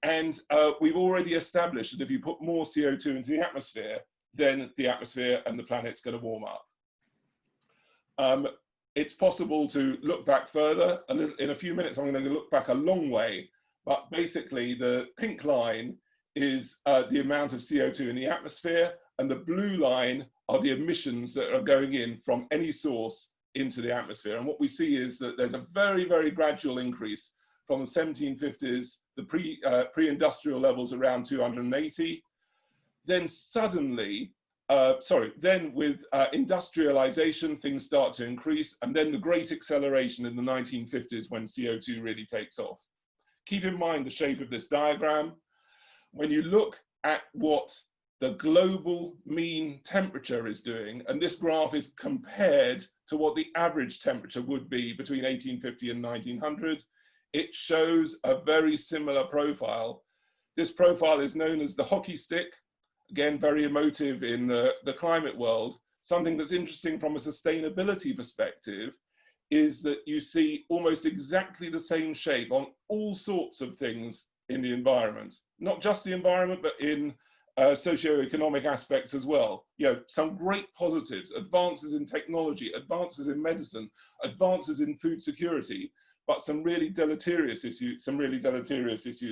And we've already established that if you put more CO2 into the atmosphere, then the atmosphere and the planet's going to warm up. It's possible to look back further. In a few minutes, I'm going to look back a long way. But basically, the pink line is the amount of CO2 in the atmosphere, and the blue line are the emissions that are going in from any source into the atmosphere. And what we see is that there's a very, very gradual increase from the 1750s, the pre-industrial levels around 280. Then suddenly, then with industrialization, things start to increase, and then the great acceleration in the 1950s when CO2 really takes off. Keep in mind the shape of this diagram. When you look at what the global mean temperature is doing, and this graph is compared to what the average temperature would be between 1850 and 1900, it shows a very similar profile. This profile is known as the hockey stick. Again, very emotive in the climate world. Something that's interesting from a sustainability perspective is that you see almost exactly the same shape on all sorts of things in the environment. Not just the environment, but in socioeconomic aspects as well. You know, some great positives, advances in technology, advances in medicine, advances in food security, but some really deleterious issues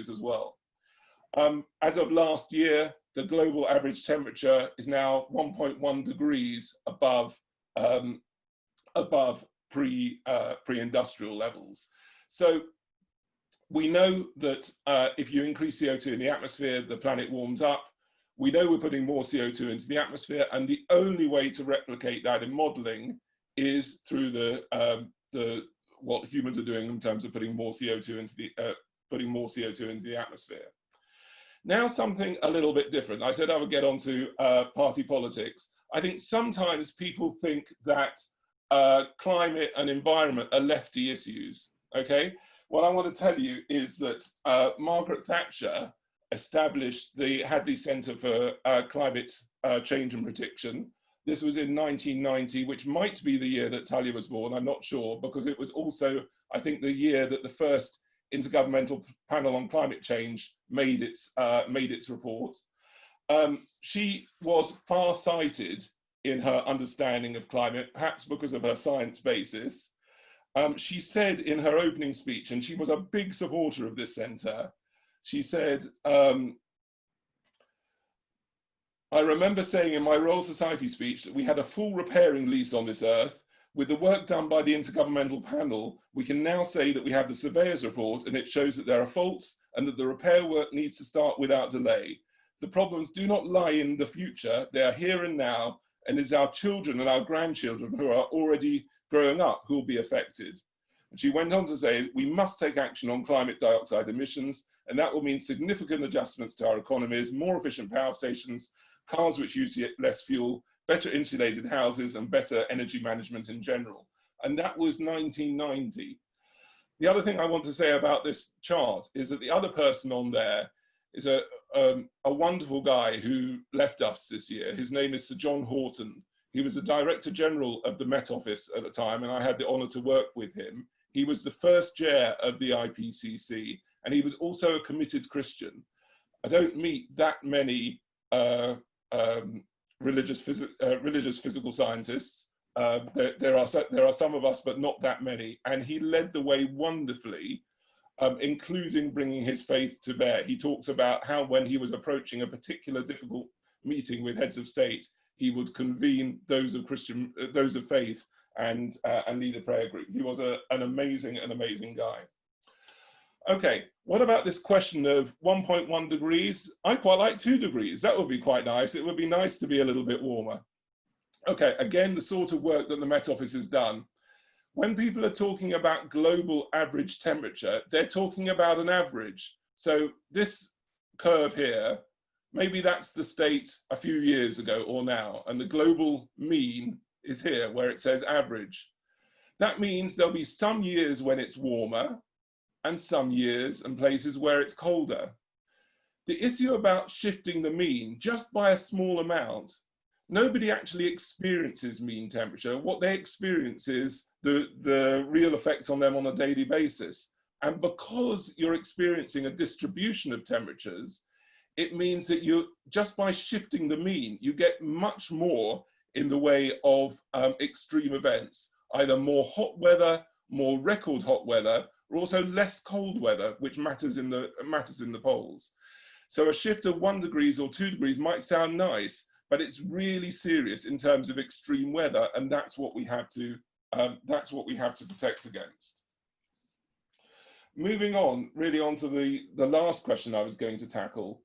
as well. As of last year, the global average temperature is now 1.1 degrees above pre-industrial levels. So we know that if you increase CO2 in the atmosphere, the planet warms up. We know we're putting more CO2 into the atmosphere, and the only way to replicate that in modeling is through what humans are doing in terms of putting more CO2 into the atmosphere. Now something a little bit different. I said I would get onto party politics. I think sometimes people think that climate and environment are lefty issues, okay? What I want to tell you is that Margaret Thatcher established the Hadley Centre for Climate Change and Prediction. This was in 1990, which might be the year that Talia was born, I'm not sure, because it was also, I think, the year that the first Intergovernmental Panel on Climate Change made its report. She was far-sighted in her understanding of climate, perhaps because of her science basis. She said in her opening speech, and she was a big supporter of this centre, she said, I remember saying in my Royal Society speech that we had a full repairing lease on this earth. With the work done by the Intergovernmental Panel, we can now say that we have the surveyor's report and it shows that there are faults and that the repair work needs to start without delay. The problems do not lie in the future, they are here and now, and it's our children and our grandchildren who are already growing up who will be affected. And she went on to say, we must take action on climate dioxide emissions, and that will mean significant adjustments to our economies, more efficient power stations, cars which use less fuel, better insulated houses, and better energy management in general. And that was 1990. The other thing I want to say about this chart is that the other person on there is a wonderful guy who left us this year. His name is Sir John Horton. He was the Director General of the Met Office at the time, and I had the honour to work with him. He was the first chair of the IPCC, and he was also a committed Christian. I don't meet that many religious physical scientists. There are some of us, but not that many. And he led the way wonderfully, including bringing his faith to bear. He talks about how when he was approaching a particular difficult meeting with heads of state, he would convene those of faith and lead a prayer group. He was an amazing guy. Okay, what about this question of 1.1 degrees? I quite like 2 degrees. That would be quite nice. It would be nice to be a little bit warmer. Okay, again, the sort of work that the Met Office has done. When people are talking about global average temperature, they're talking about an average. So this curve here, maybe that's the state a few years ago or now, and the global mean is here where it says average. That means there'll be some years when it's warmer and some years and places where it's colder. The issue about shifting the mean just by a small amount, nobody actually experiences mean temperature. What they experience is the real effect on them on a daily basis. And because you're experiencing a distribution of temperatures, it means that you, just by shifting the mean, you get much more in the way of extreme events, either more hot weather, more record hot weather, or also less cold weather, which matters in the poles. So a shift of 1 degree or 2 degrees might sound nice, but it's really serious in terms of extreme weather, and that's what we have to protect against. Moving on, really onto the last question I was going to tackle.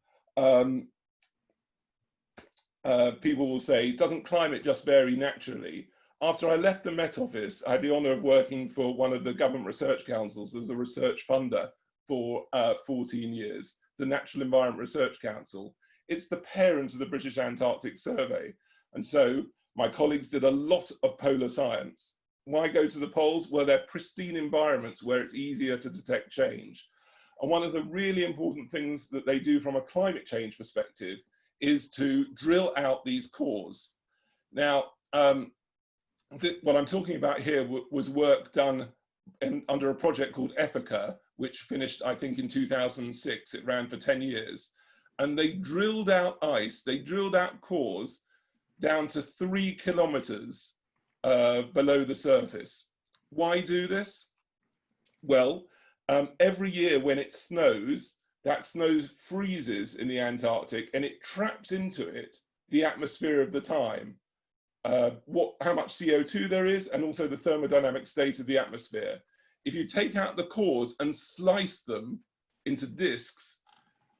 People will say, doesn't climate just vary naturally? After I left the Met Office, I had the honour of working for one of the government research councils as a research funder for 14 years, the Natural Environment Research Council. It's the parent of the British Antarctic Survey. And so my colleagues did a lot of polar science. Why go to the poles? Well, they're pristine environments where it's easier to detect change. And one of the really important things that they do from a climate change perspective is to drill out these cores. Now, what I'm talking about here was work done under a project called Epica, which finished, I think, in 2006. It ran for 10 years. And they drilled out ice, they drilled out cores down to 3 kilometers below the surface. Why do this? Well, every year when it snows, that snow freezes in the Antarctic and it traps into it the atmosphere of the time. How much CO2 there is, and also the thermodynamic state of the atmosphere. If you take out the cores and slice them into disks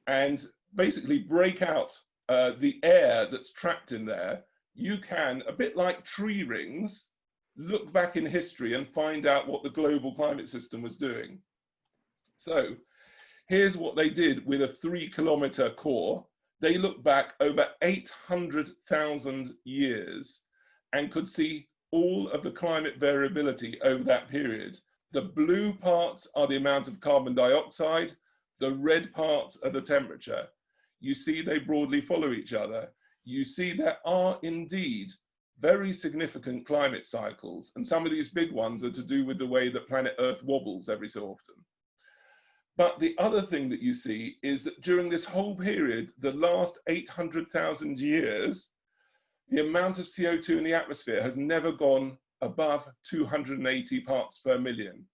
and basically break out the air that's trapped in there, you can, a bit like tree rings, look back in history and find out what the global climate system was doing. So here's what they did with a 3-kilometer core. They looked back over 800,000 years and could see all of the climate variability over that period. The blue parts are the amount of carbon dioxide, the red parts are the temperature. You see they broadly follow each other. You see there are indeed very significant climate cycles, and some of these big ones are to do with the way that planet Earth wobbles every so often. But the other thing that you see is that during this whole period, the last 800,000 years, the amount of CO2 in the atmosphere has never gone above 280 parts per million.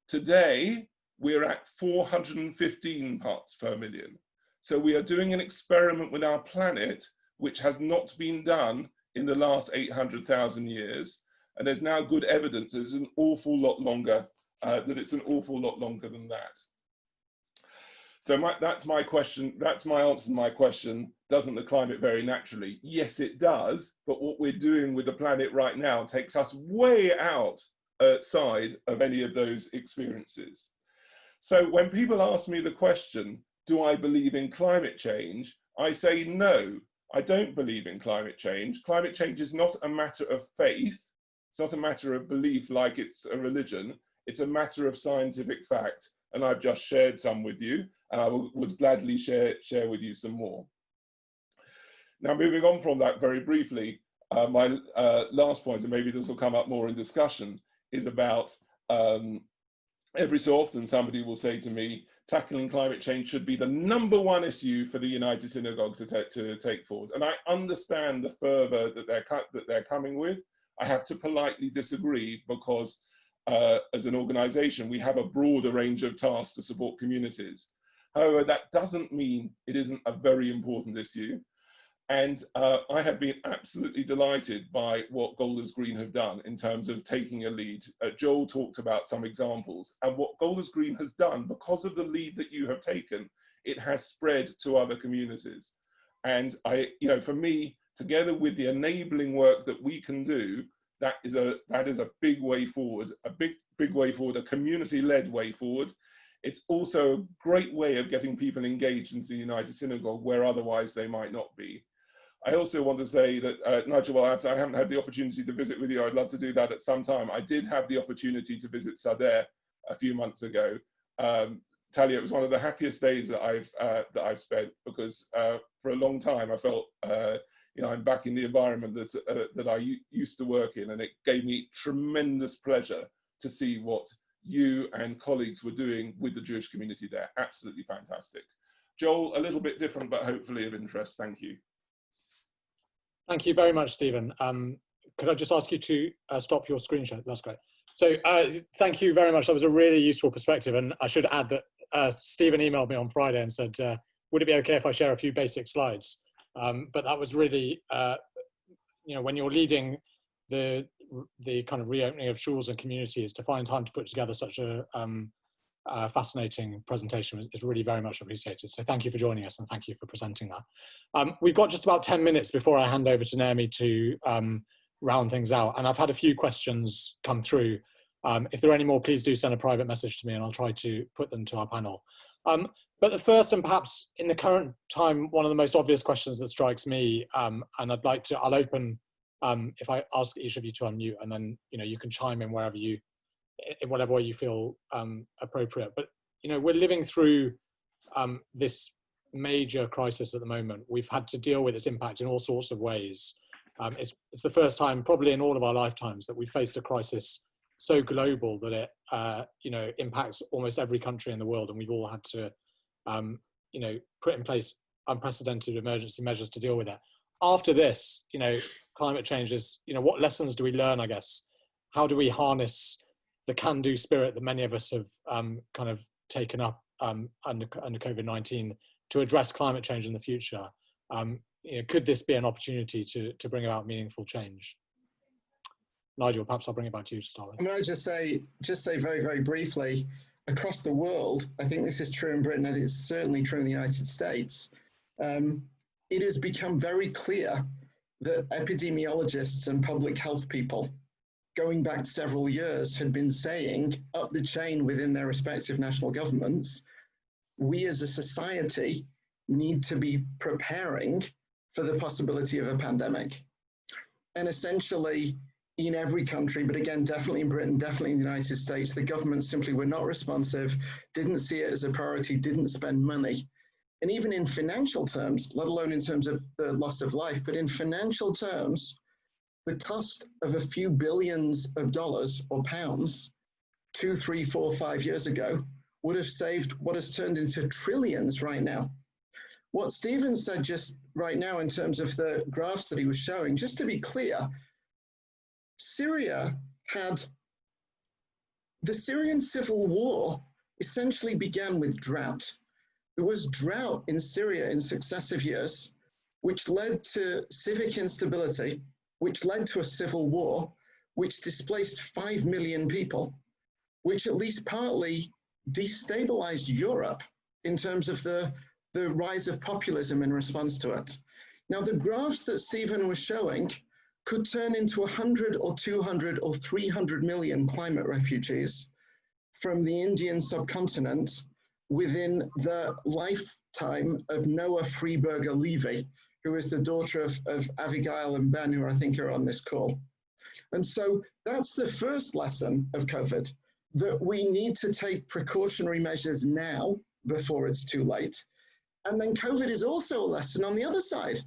Today, we're at 415 parts per million. So we are doing an experiment with our planet, which has not been done in the last 800,000 years. And there's now good evidence that it's an awful lot longer, than that. So that's my question. That's my answer to my question. Doesn't the climate vary naturally? Yes, it does. But what we're doing with the planet right now takes us way outside of any of those experiences. So when people ask me the question, do I believe in climate change? I say no, I don't believe in climate change. Climate change is not a matter of faith. It's not a matter of belief like it's a religion. It's a matter of scientific fact. And I've just shared some with you, and I would gladly share with you some more. Now, moving on from that very briefly, my last point, and maybe this will come up more in discussion, is about every so often somebody will say to me, tackling climate change should be the #1 issue for the United Synagogue to take forward. And I understand the fervor that they're coming with. I have to politely disagree because as an organization, we have a broader range of tasks to support communities. However, that doesn't mean it isn't a very important issue. And I have been absolutely delighted by what Golders Green have done in terms of taking a lead. Joel talked about some examples, and what Golders Green has done, because of the lead that you have taken, it has spread to other communities. And for me, together with the enabling work that we can do, that is a big way forward, a big way forward, a community-led way forward. It's also a great way of getting people engaged into the United Synagogue where otherwise they might not be. I also want to say that, Nigel, I haven't had the opportunity to visit with you. I'd love to do that at some time. I did have the opportunity to visit Sadeh a few months ago. Talia, it was one of the happiest days that I've spent, because for a long time I felt I'm back in the environment that I used to work in, and it gave me tremendous pleasure to see what you and colleagues were doing with the Jewish community there. Absolutely fantastic. Joel, a little bit different, but hopefully of interest. Thank you. Thank you very much, Stephen. Could I just ask you to stop your screen share? That's great. So thank you very much. That was a really useful perspective. And I should add that Stephen emailed me on Friday and said, would it be okay if I share a few basic slides? But that was really, when you're leading the kind of reopening of schools and communities, to find time to put together such a fascinating presentation is really very much appreciated. So thank you for joining us, and thank you for presenting that. We've got just about 10 minutes before I hand over to Naomi to round things out. And I've had a few questions come through. If there are any more, please do send a private message to me and I'll try to put them to our panel. But the first, and perhaps in the current time, one of the most obvious questions that strikes me, and I'll open, if I ask each of you to unmute, and then you can chime in wherever in whatever way you feel appropriate. But we're living through this major crisis at the moment. We've had to deal with its impact in all sorts of ways. It's the first time, probably in all of our lifetimes, that we've faced a crisis so global that it impacts almost every country in the world, and we've all had to put in place unprecedented emergency measures to deal with it. After this, climate change is, what lessons do we learn, I guess? How do we harness the can-do spirit that many of us have kind of taken up under COVID-19 to address climate change in the future? Could this be an opportunity to bring about meaningful change? Nigel, perhaps I'll bring it back to you to start with. I'm going to just say very, very briefly, across the world, I think this is true in Britain, I think it's certainly true in the United States, it has become very clear that epidemiologists and public health people, going back several years, had been saying up the chain within their respective national governments, we as a society need to be preparing for the possibility of a pandemic. And essentially, in every country, but again, definitely in Britain, definitely in the United States, the governments simply were not responsive, didn't see it as a priority, didn't spend money. And even in financial terms, let alone in terms of the loss of life, but in financial terms, the cost of a few billions of dollars or pounds 2, 3, 4, 5 years ago would have saved what has turned into trillions right now. what Stephen said just right now in terms of the graphs that he was showing, just to be clear, Syria had, the Syrian civil war essentially began with drought. There was drought in Syria in successive years, which led to civic instability, which led to a civil war, which displaced 5 million people, which at least partly destabilized Europe in terms of the rise of populism in response to it. Now, the graphs that Stephen was showing could turn into 100 or 200 or 300 million climate refugees from the Indian subcontinent within the lifetime of Noah Freeberger Levy, who is the daughter of Abigail and Ben, who I think are on this call. And so that's the first lesson of COVID, that we need to take precautionary measures now before it's too late. And then COVID is also a lesson on the other side,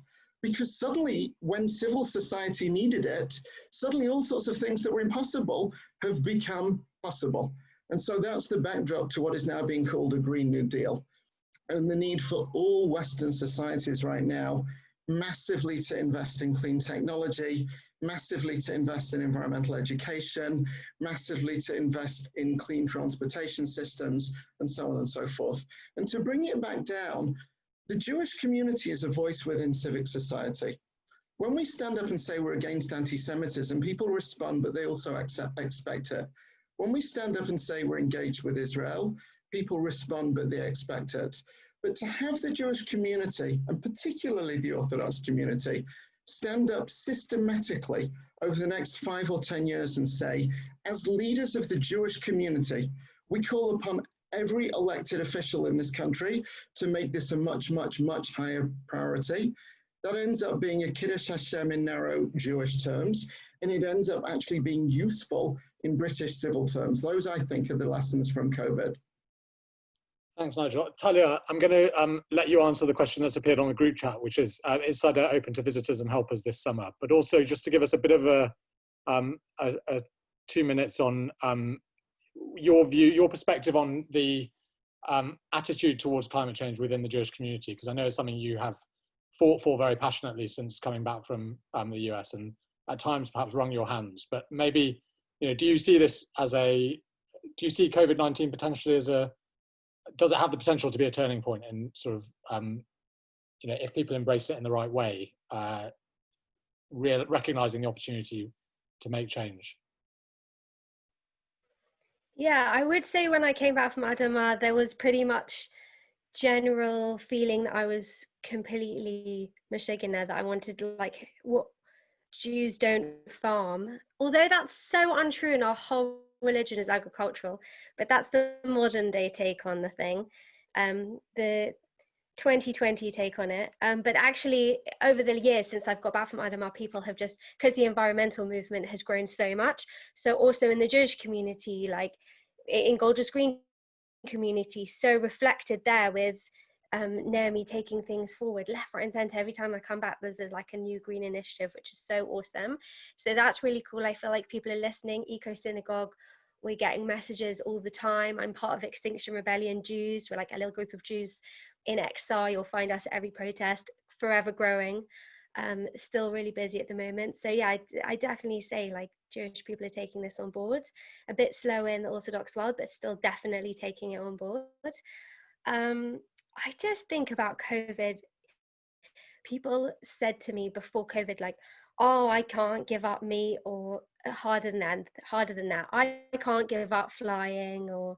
because suddenly when civil society needed it, suddenly all sorts of things that were impossible have become possible. And so that's the backdrop to what is now being called a Green New Deal, and the need for all Western societies right now massively to invest in clean technology, massively to invest in environmental education, massively to invest in clean transportation systems, and so on and so forth. And to bring it back down, the Jewish community is a voice within civic society. When we stand up and say we're against anti-Semitism, people respond, but they also expect it. When we stand up and say we're engaged with Israel, people respond, but they expect it. But to have the Jewish community, and particularly the Orthodox community, stand up systematically over the next 5 or 10 years and say, as leaders of the Jewish community, we call upon every elected official in this country to make this a much, much, much higher priority. That ends up being a Kiddush Hashem in narrow Jewish terms, and it ends up actually being useful in British civil terms. Those, I think, are the lessons from COVID. Thanks, Nigel. Talia, I'm going to let you answer the question that's appeared on the group chat, which is Sadeh open to visitors and helpers this summer? But also just to give us a bit of a 2 minutes on your view, your perspective on the attitude towards climate change within the Jewish community, because I know it's something you have fought for very passionately since coming back from the US, and at times perhaps wrung your hands. But maybe, do you see this as do you see COVID-19 potentially as does it have the potential to be a turning point in sort of, if people embrace it in the right way, recognizing the opportunity to make change? Yeah, I would say when I came back from Adama, there was pretty much general feeling that I was completely mishigener, that I wanted, like, what Jews don't farm. Although that's so untrue, and our whole religion is agricultural, but that's the modern day take on the thing, the 2020 take on it. But actually, over the years since I've got back from Adama, people have just, because the environmental movement has grown so much, so also in the Jewish community, like in Golders Green community, so reflected there with Naomi taking things forward left, right and center. Every time I come back, there's like a new green initiative, which is so awesome. So that's really cool. I feel like people are listening. Eco Synagogue, we're getting messages all the time. I'm part of Extinction Rebellion Jews. We're like a little group of Jews in exile. You'll find us at every protest, forever growing. Still really busy at the moment. So yeah, I definitely say, like, Jewish people are taking this on board, a bit slower in the Orthodox world, but still definitely taking it on board. I just think about COVID. People said to me before COVID, like, oh, I can't give up meat, or harder than that. I can't give up flying, or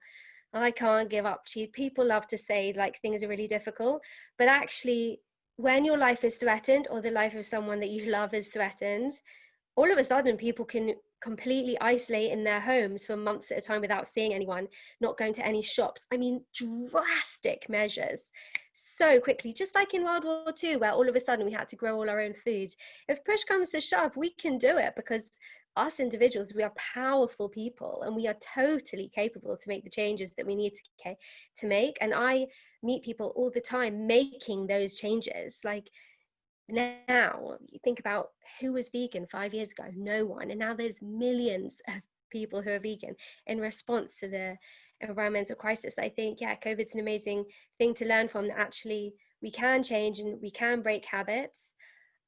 I can't give up cheese. People love to say, like, things are really difficult, but actually, when your life is threatened, or the life of someone that you love is threatened, all of a sudden people can completely isolate in their homes for months at a time without seeing anyone, not going to any shops. I mean, drastic measures so quickly, just like in World War II, where all of a sudden we had to grow all our own food. If push comes to shove, we can do it, because us individuals, we are powerful people, and we are totally capable to make the changes that we need to make. And I meet people all the time making those changes. Like, now you think about who was vegan 5 years ago, no one, and now there's millions of people who are vegan in response to the environmental crisis. I think, yeah, COVID's an amazing thing to learn from, that actually we can change and we can break habits,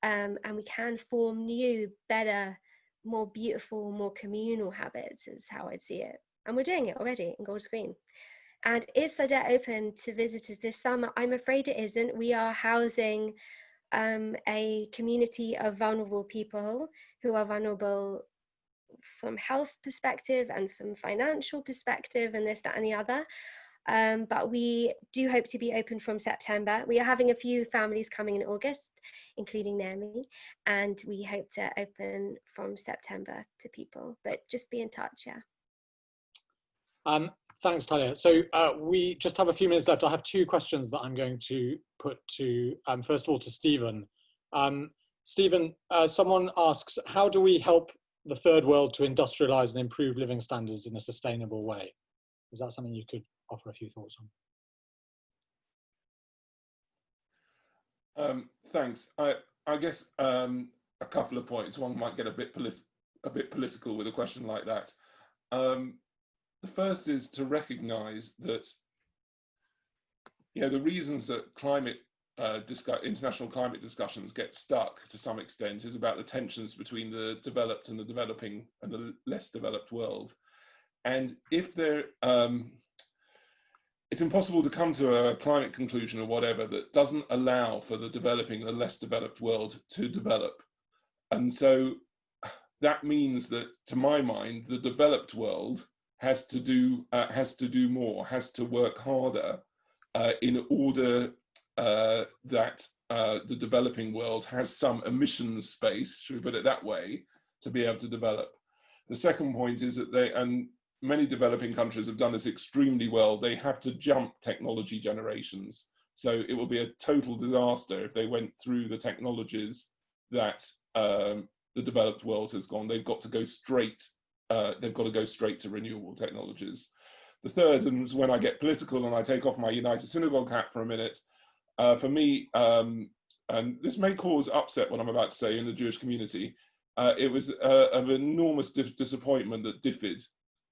and we can form new, better, more beautiful, more communal habits, is how I'd see it. And we're doing it already in Golders Green. And is Sadeh open to visitors this summer? I'm afraid it isn't. We are housing a community of vulnerable people who are vulnerable from health perspective and from financial perspective and this, that, and the other. But we do hope to be open from September. We are having a few families coming in August, including Naomi, and we hope to open from September to people, but just be in touch, yeah. Thanks, Talia. So we just have a few minutes left. I have two questions that I'm going to put to, first of all, to Stephen. Stephen, someone asks, how do we help the third world to industrialize and improve living standards in a sustainable way? Is that something you could offer a few thoughts on? Thanks. I guess a couple of points. One might get a bit political with a question like that. The first is to recognise that, you know, the reasons that international climate discussions get stuck to some extent is about the tensions between the developed and the developing and the less developed world. And if there, it's impossible to come to a climate conclusion or whatever that doesn't allow for the developing and the less developed world to develop. And so that means that, to my mind, the developed world has to do more, has to work harder in order that the developing world has some emissions space, should we put it that way, to be able to develop. The second point is that and many developing countries have done this extremely well, they have to jump technology generations. So it will be a total disaster if they went through the technologies that the developed world has gone. They've got to go straight. They've got to go straight to renewable technologies. The third, and when I get political and I take off my United Synagogue hat for a minute, for me, and this may cause upset what I'm about to say in the Jewish community, it was of enormous disappointment that DFID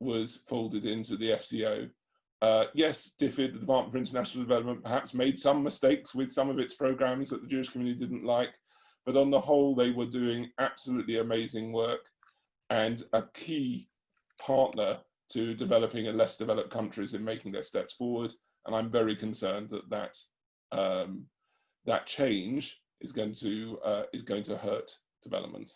was folded into the FCO. Yes, DFID, the Department for International Development, perhaps made some mistakes with some of its programs that the Jewish community didn't like, but on the whole, they were doing absolutely amazing work and a key partner to developing and less developed countries in making their steps forward. And I'm very concerned that that change is going to hurt development.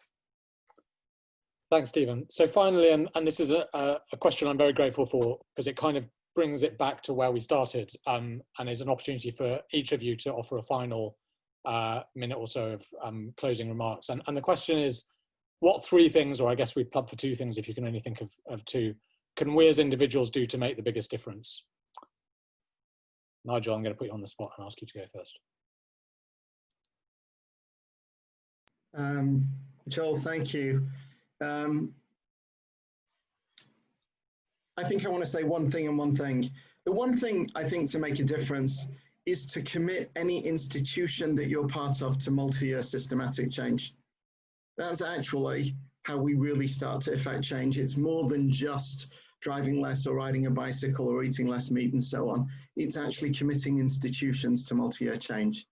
Thanks, Stephen. So finally, and this is a question I'm very grateful for, because it kind of brings it back to where we started, and is an opportunity for each of you to offer a final minute or so of closing remarks. And the question is, what three things, or I guess we plug for two things if you can only think of two, can we as individuals do to make the biggest difference? Nigel, I'm going to put you on the spot and ask you to go first. Joel, thank you. I think I want to say one thing and one thing. The one thing I think to make a difference is to commit any institution that you're part of to multi-year systematic change. That's actually how we really start to effect change. It's more than just driving less or riding a bicycle or eating less meat and so on. It's actually committing institutions to multi-year change.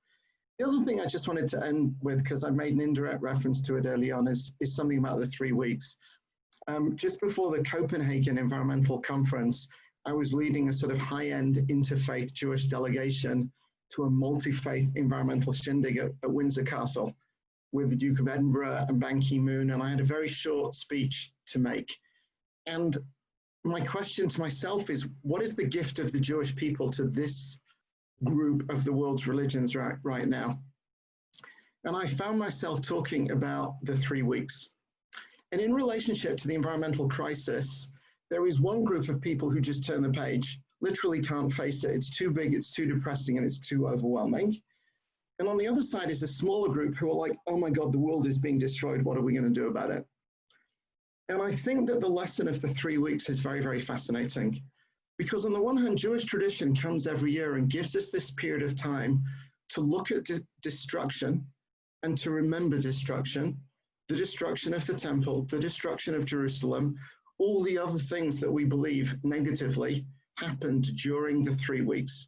The other thing I just wanted to end with, because I made an indirect reference to it early on, is something about the 3 weeks. Just before the Copenhagen Environmental Conference, I was leading a sort of high-end interfaith Jewish delegation to a multi-faith environmental shindig at Windsor Castle with the Duke of Edinburgh and Ban Ki-moon, and I had a very short speech to make. And my question to myself is, what is the gift of the Jewish people to this group of the world's religions right now? And I found myself talking about the 3 weeks. And in relationship to the environmental crisis, there is one group of people who just turn the page, literally can't face it. It's too big, it's too depressing, and it's too overwhelming. And on the other side is a smaller group who are like, oh my God, the world is being destroyed. What are we going to do about it? And I think that the lesson of the 3 weeks is very, very fascinating. Because on the one hand, Jewish tradition comes every year and gives us this period of time to look at destruction and to remember destruction, the destruction of the temple, the destruction of Jerusalem, all the other things that we believe negatively happened during the 3 weeks.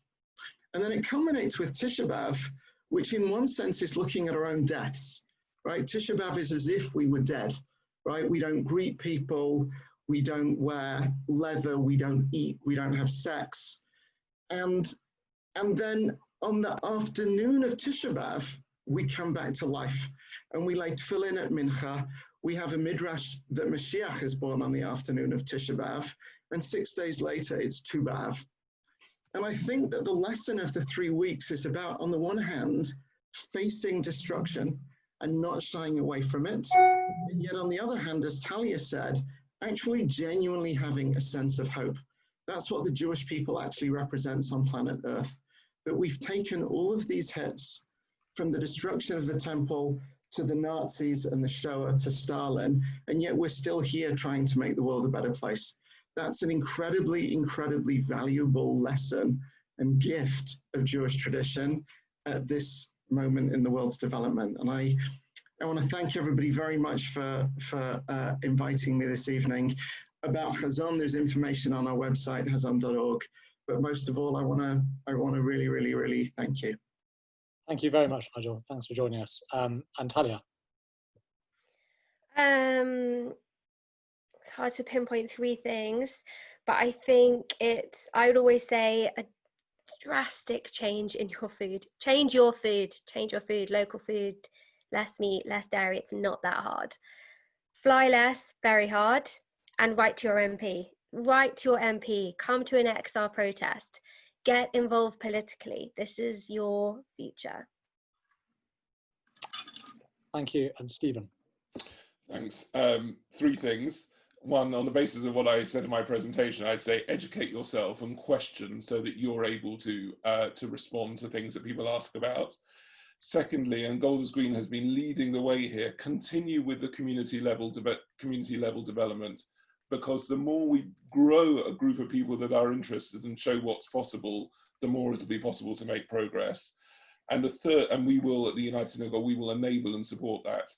And then it culminates with Tisha B'Av, which in one sense is looking at our own deaths, right? Tisha B'Av is as if we were dead, right? We don't greet people, we don't wear leather, we don't eat, we don't have sex. And then on the afternoon of Tisha B'Av, we come back to life and we lay tefillin at Mincha. We have a midrash that Mashiach is born on the afternoon of Tisha B'Av, and 6 days later it's Tu B'Av. And I think that the lesson of the 3 weeks is about, on the one hand, facing destruction and not shying away from it. And yet on the other hand, as Talia said, actually genuinely having a sense of hope. That's what the Jewish people actually represents on planet Earth, that we've taken all of these hits, from the destruction of the temple to the Nazis and the Shoah to Stalin, and yet we're still here trying to make the world a better place. That's an incredibly, incredibly valuable lesson and gift of Jewish tradition at this moment in the world's development. And I want to thank everybody very much for inviting me this evening. About Hazon, there's information on our website, hazon.org. But most of all, I want to really, really, really thank you. Thank you very much, Nigel. Thanks for joining us. And Talia. It's hard to pinpoint 3 things, but I think I would always say a drastic change in your food. Change your food, local food, less meat, less dairy. It's not that hard. Fly less, very hard, and write to your MP. Write to your MP, come to an XR protest. Get involved politically. This is your future. Thank you. And Stephen. Thanks. 3 things. One, on the basis of what I said in my presentation, I'd say educate yourself and question so that you're able to respond to things that people ask about. Secondly, and Golders Green has been leading the way here, continue with the community level development, because the more we grow a group of people that are interested and show what's possible, the more it'll be possible to make progress. And the third, and we will at the United Synagogue, we will enable and support that.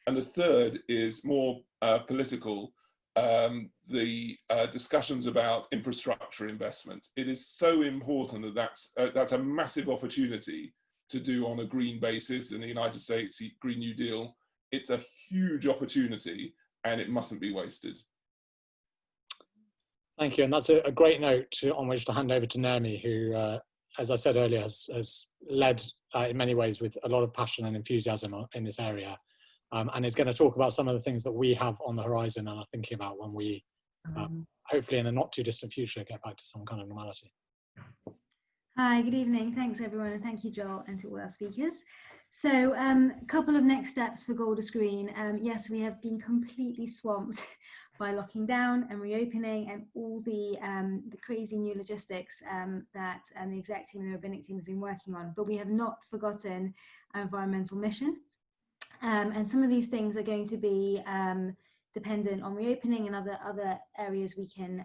And the third is more political, the discussions about infrastructure investment. It is so important that that's a massive opportunity to do on a green basis in the United States, Green New Deal. It's a huge opportunity and it mustn't be wasted. Thank you, and that's a great note on which to hand over to Naomi, who, as I said earlier, has led in many ways with a lot of passion and enthusiasm in this area, and is going to talk about some of the things that we have on the horizon and are thinking about when we, hopefully in the not too distant future, get back to some kind of normality. Hi, good evening. Thanks everyone, and thank you Joel and to all our speakers. So a couple of next steps for Golders Green. Yes, we have been completely swamped by locking down and reopening and all the crazy new logistics that the exec team and the rabbinic team have been working on, but we have not forgotten our environmental mission. And some of these things are going to be dependent on reopening, and other areas we can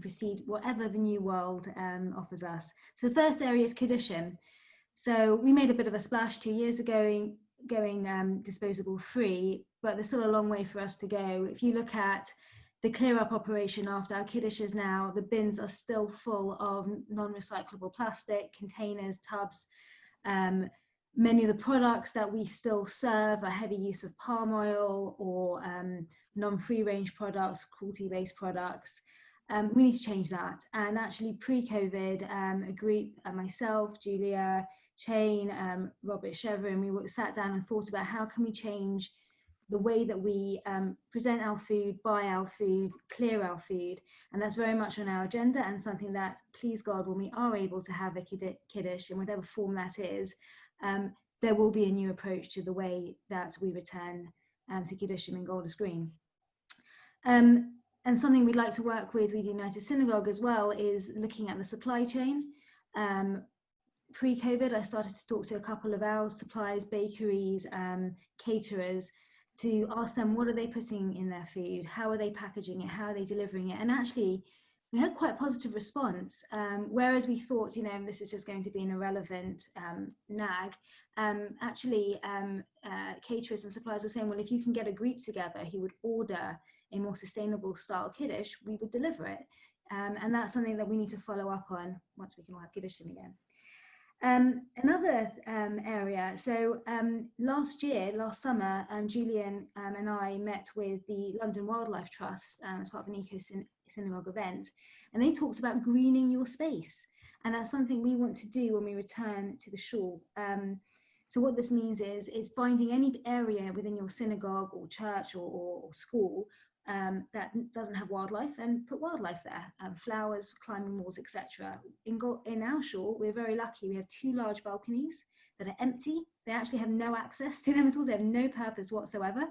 proceed whatever the new world offers us. So the first area is Kedushin. So we made a bit of a splash 2 years ago going disposable free, but there's still a long way for us to go. If you look at the clear up operation after our Kiddushes now, the bins are still full of non-recyclable plastic, containers, tubs. Many of the products that we still serve are heavy use of palm oil or non-free range products, cruelty-based products. We need to change that. And actually pre-COVID, a group, myself, Julia, Chain, Robert Chevron, we sat down and thought about how can we change the way that we present our food, buy our food, clear our food. And that's very much on our agenda, and something that, please God, when we are able to have a Kiddush in whatever form that is, there will be a new approach to the way that we return to Kiddushim in Golders Green. And something we'd like to work with the United Synagogue as well is looking at the supply chain. Pre-COVID, I started to talk to a couple of our suppliers, bakeries, caterers, to ask them what are they putting in their food, how are they packaging it, how are they delivering it, and actually we had quite a positive response. Whereas we thought, you know, this is just going to be an irrelevant nag, caterers and suppliers were saying, well, if you can get a group together who would order a more sustainable style Kiddush, we would deliver it. And that's something that we need to follow up on once we can all have Kiddushim again. Another area, so last summer, Julian and I met with the London Wildlife Trust as part of an Eco-Synagogue event, and they talked about greening your space. And that's something we want to do when we return to the shul. So what this means is finding any area within your synagogue or church or school that doesn't have wildlife, and put wildlife there, flowers, climbing walls, etc. In our shul, we're very lucky. We have 2 large balconies that are empty. They actually have no access to them at all. They have no purpose whatsoever.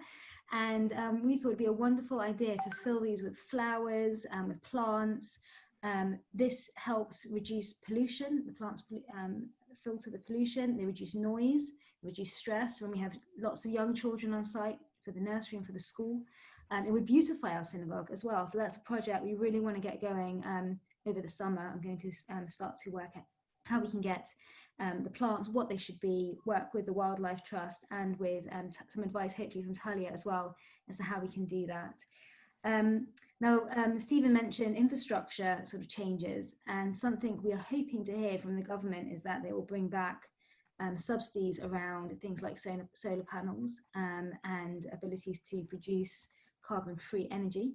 And we thought it'd be a wonderful idea to fill these with flowers, with plants. This helps reduce pollution. The plants filter the pollution, they reduce noise, reduce stress when we have lots of young children on site for the nursery and for the school. It would beautify our synagogue as well. So that's a project we really want to get going over the summer. I'm going to start to work out how we can get the plants, what they should be, work with the Wildlife Trust, and with some advice hopefully from Talia as well as to how we can do that. Now, Stephen mentioned infrastructure sort of changes, and something we are hoping to hear from the government is that they will bring back subsidies around things like solar panels and abilities to produce carbon-free energy.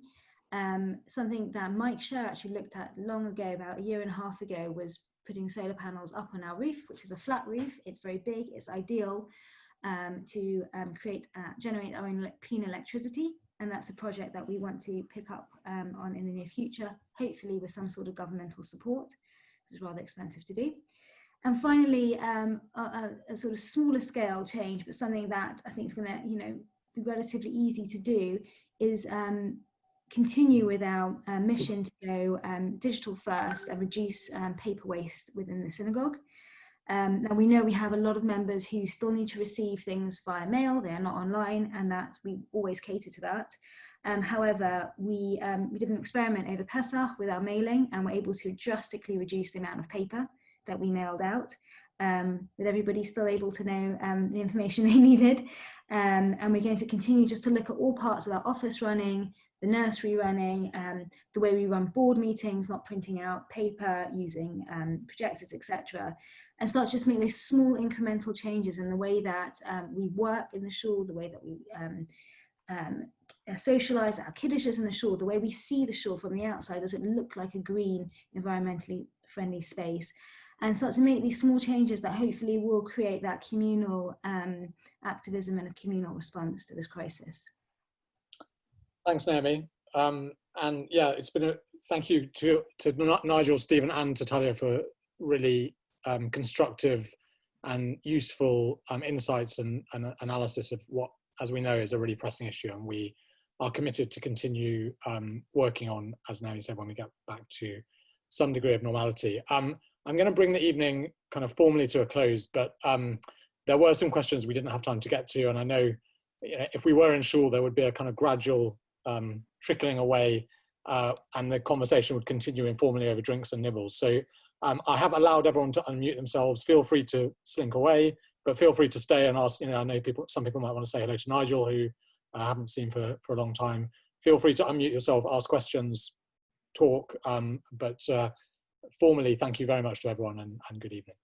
Something that Mike Scher actually looked at long ago, about 1.5 years ago, was putting solar panels up on our roof, which is a flat roof. It's very big, it's ideal to generate our own clean electricity. And that's a project that we want to pick up on in the near future, hopefully with some sort of governmental support. This is rather expensive to do. And finally, a sort of smaller scale change, but something that I think is going to, be relatively easy to do, is continue with our mission to go digital first and reduce paper waste within the synagogue. Now we know we have a lot of members who still need to receive things via mail. They are not online, and that we always cater to that. However, we did an experiment over Pesach with our mailing, and we're able to drastically reduce the amount of paper that we mailed out, with everybody still able to know the information they needed. And we're going to continue just to look at all parts of our office running, the nursery running, the way we run board meetings, not printing out paper, using projectors, etc. And start to just make those small incremental changes in the way that we work in the shul, the way that we socialize our kiddushes in the shul, the way we see the shul from the outside. Does it look like a green, environmentally friendly space? And start to make these small changes that hopefully will create that communal activism and a communal response to this crisis. Thanks, Naomi. And yeah, it's been a thank you to Nigel, Stephen, and to Talia for really constructive and useful insights and analysis of what, as we know, is a really pressing issue, and we are committed to continue working on, as Naomi said, when we get back to some degree of normality. I'm going to bring the evening kind of formally to a close, but there were some questions we didn't have time to get to, and I know if we were in shul, there would be a kind of gradual trickling away, and the conversation would continue informally over drinks and nibbles. So I have allowed everyone to unmute themselves. Feel free to slink away, but feel free to stay and ask. I know some people might want to say hello to Nigel, who I haven't seen for a long time. Feel free to unmute yourself, ask questions, talk, but formally, thank you very much to everyone, and good evening.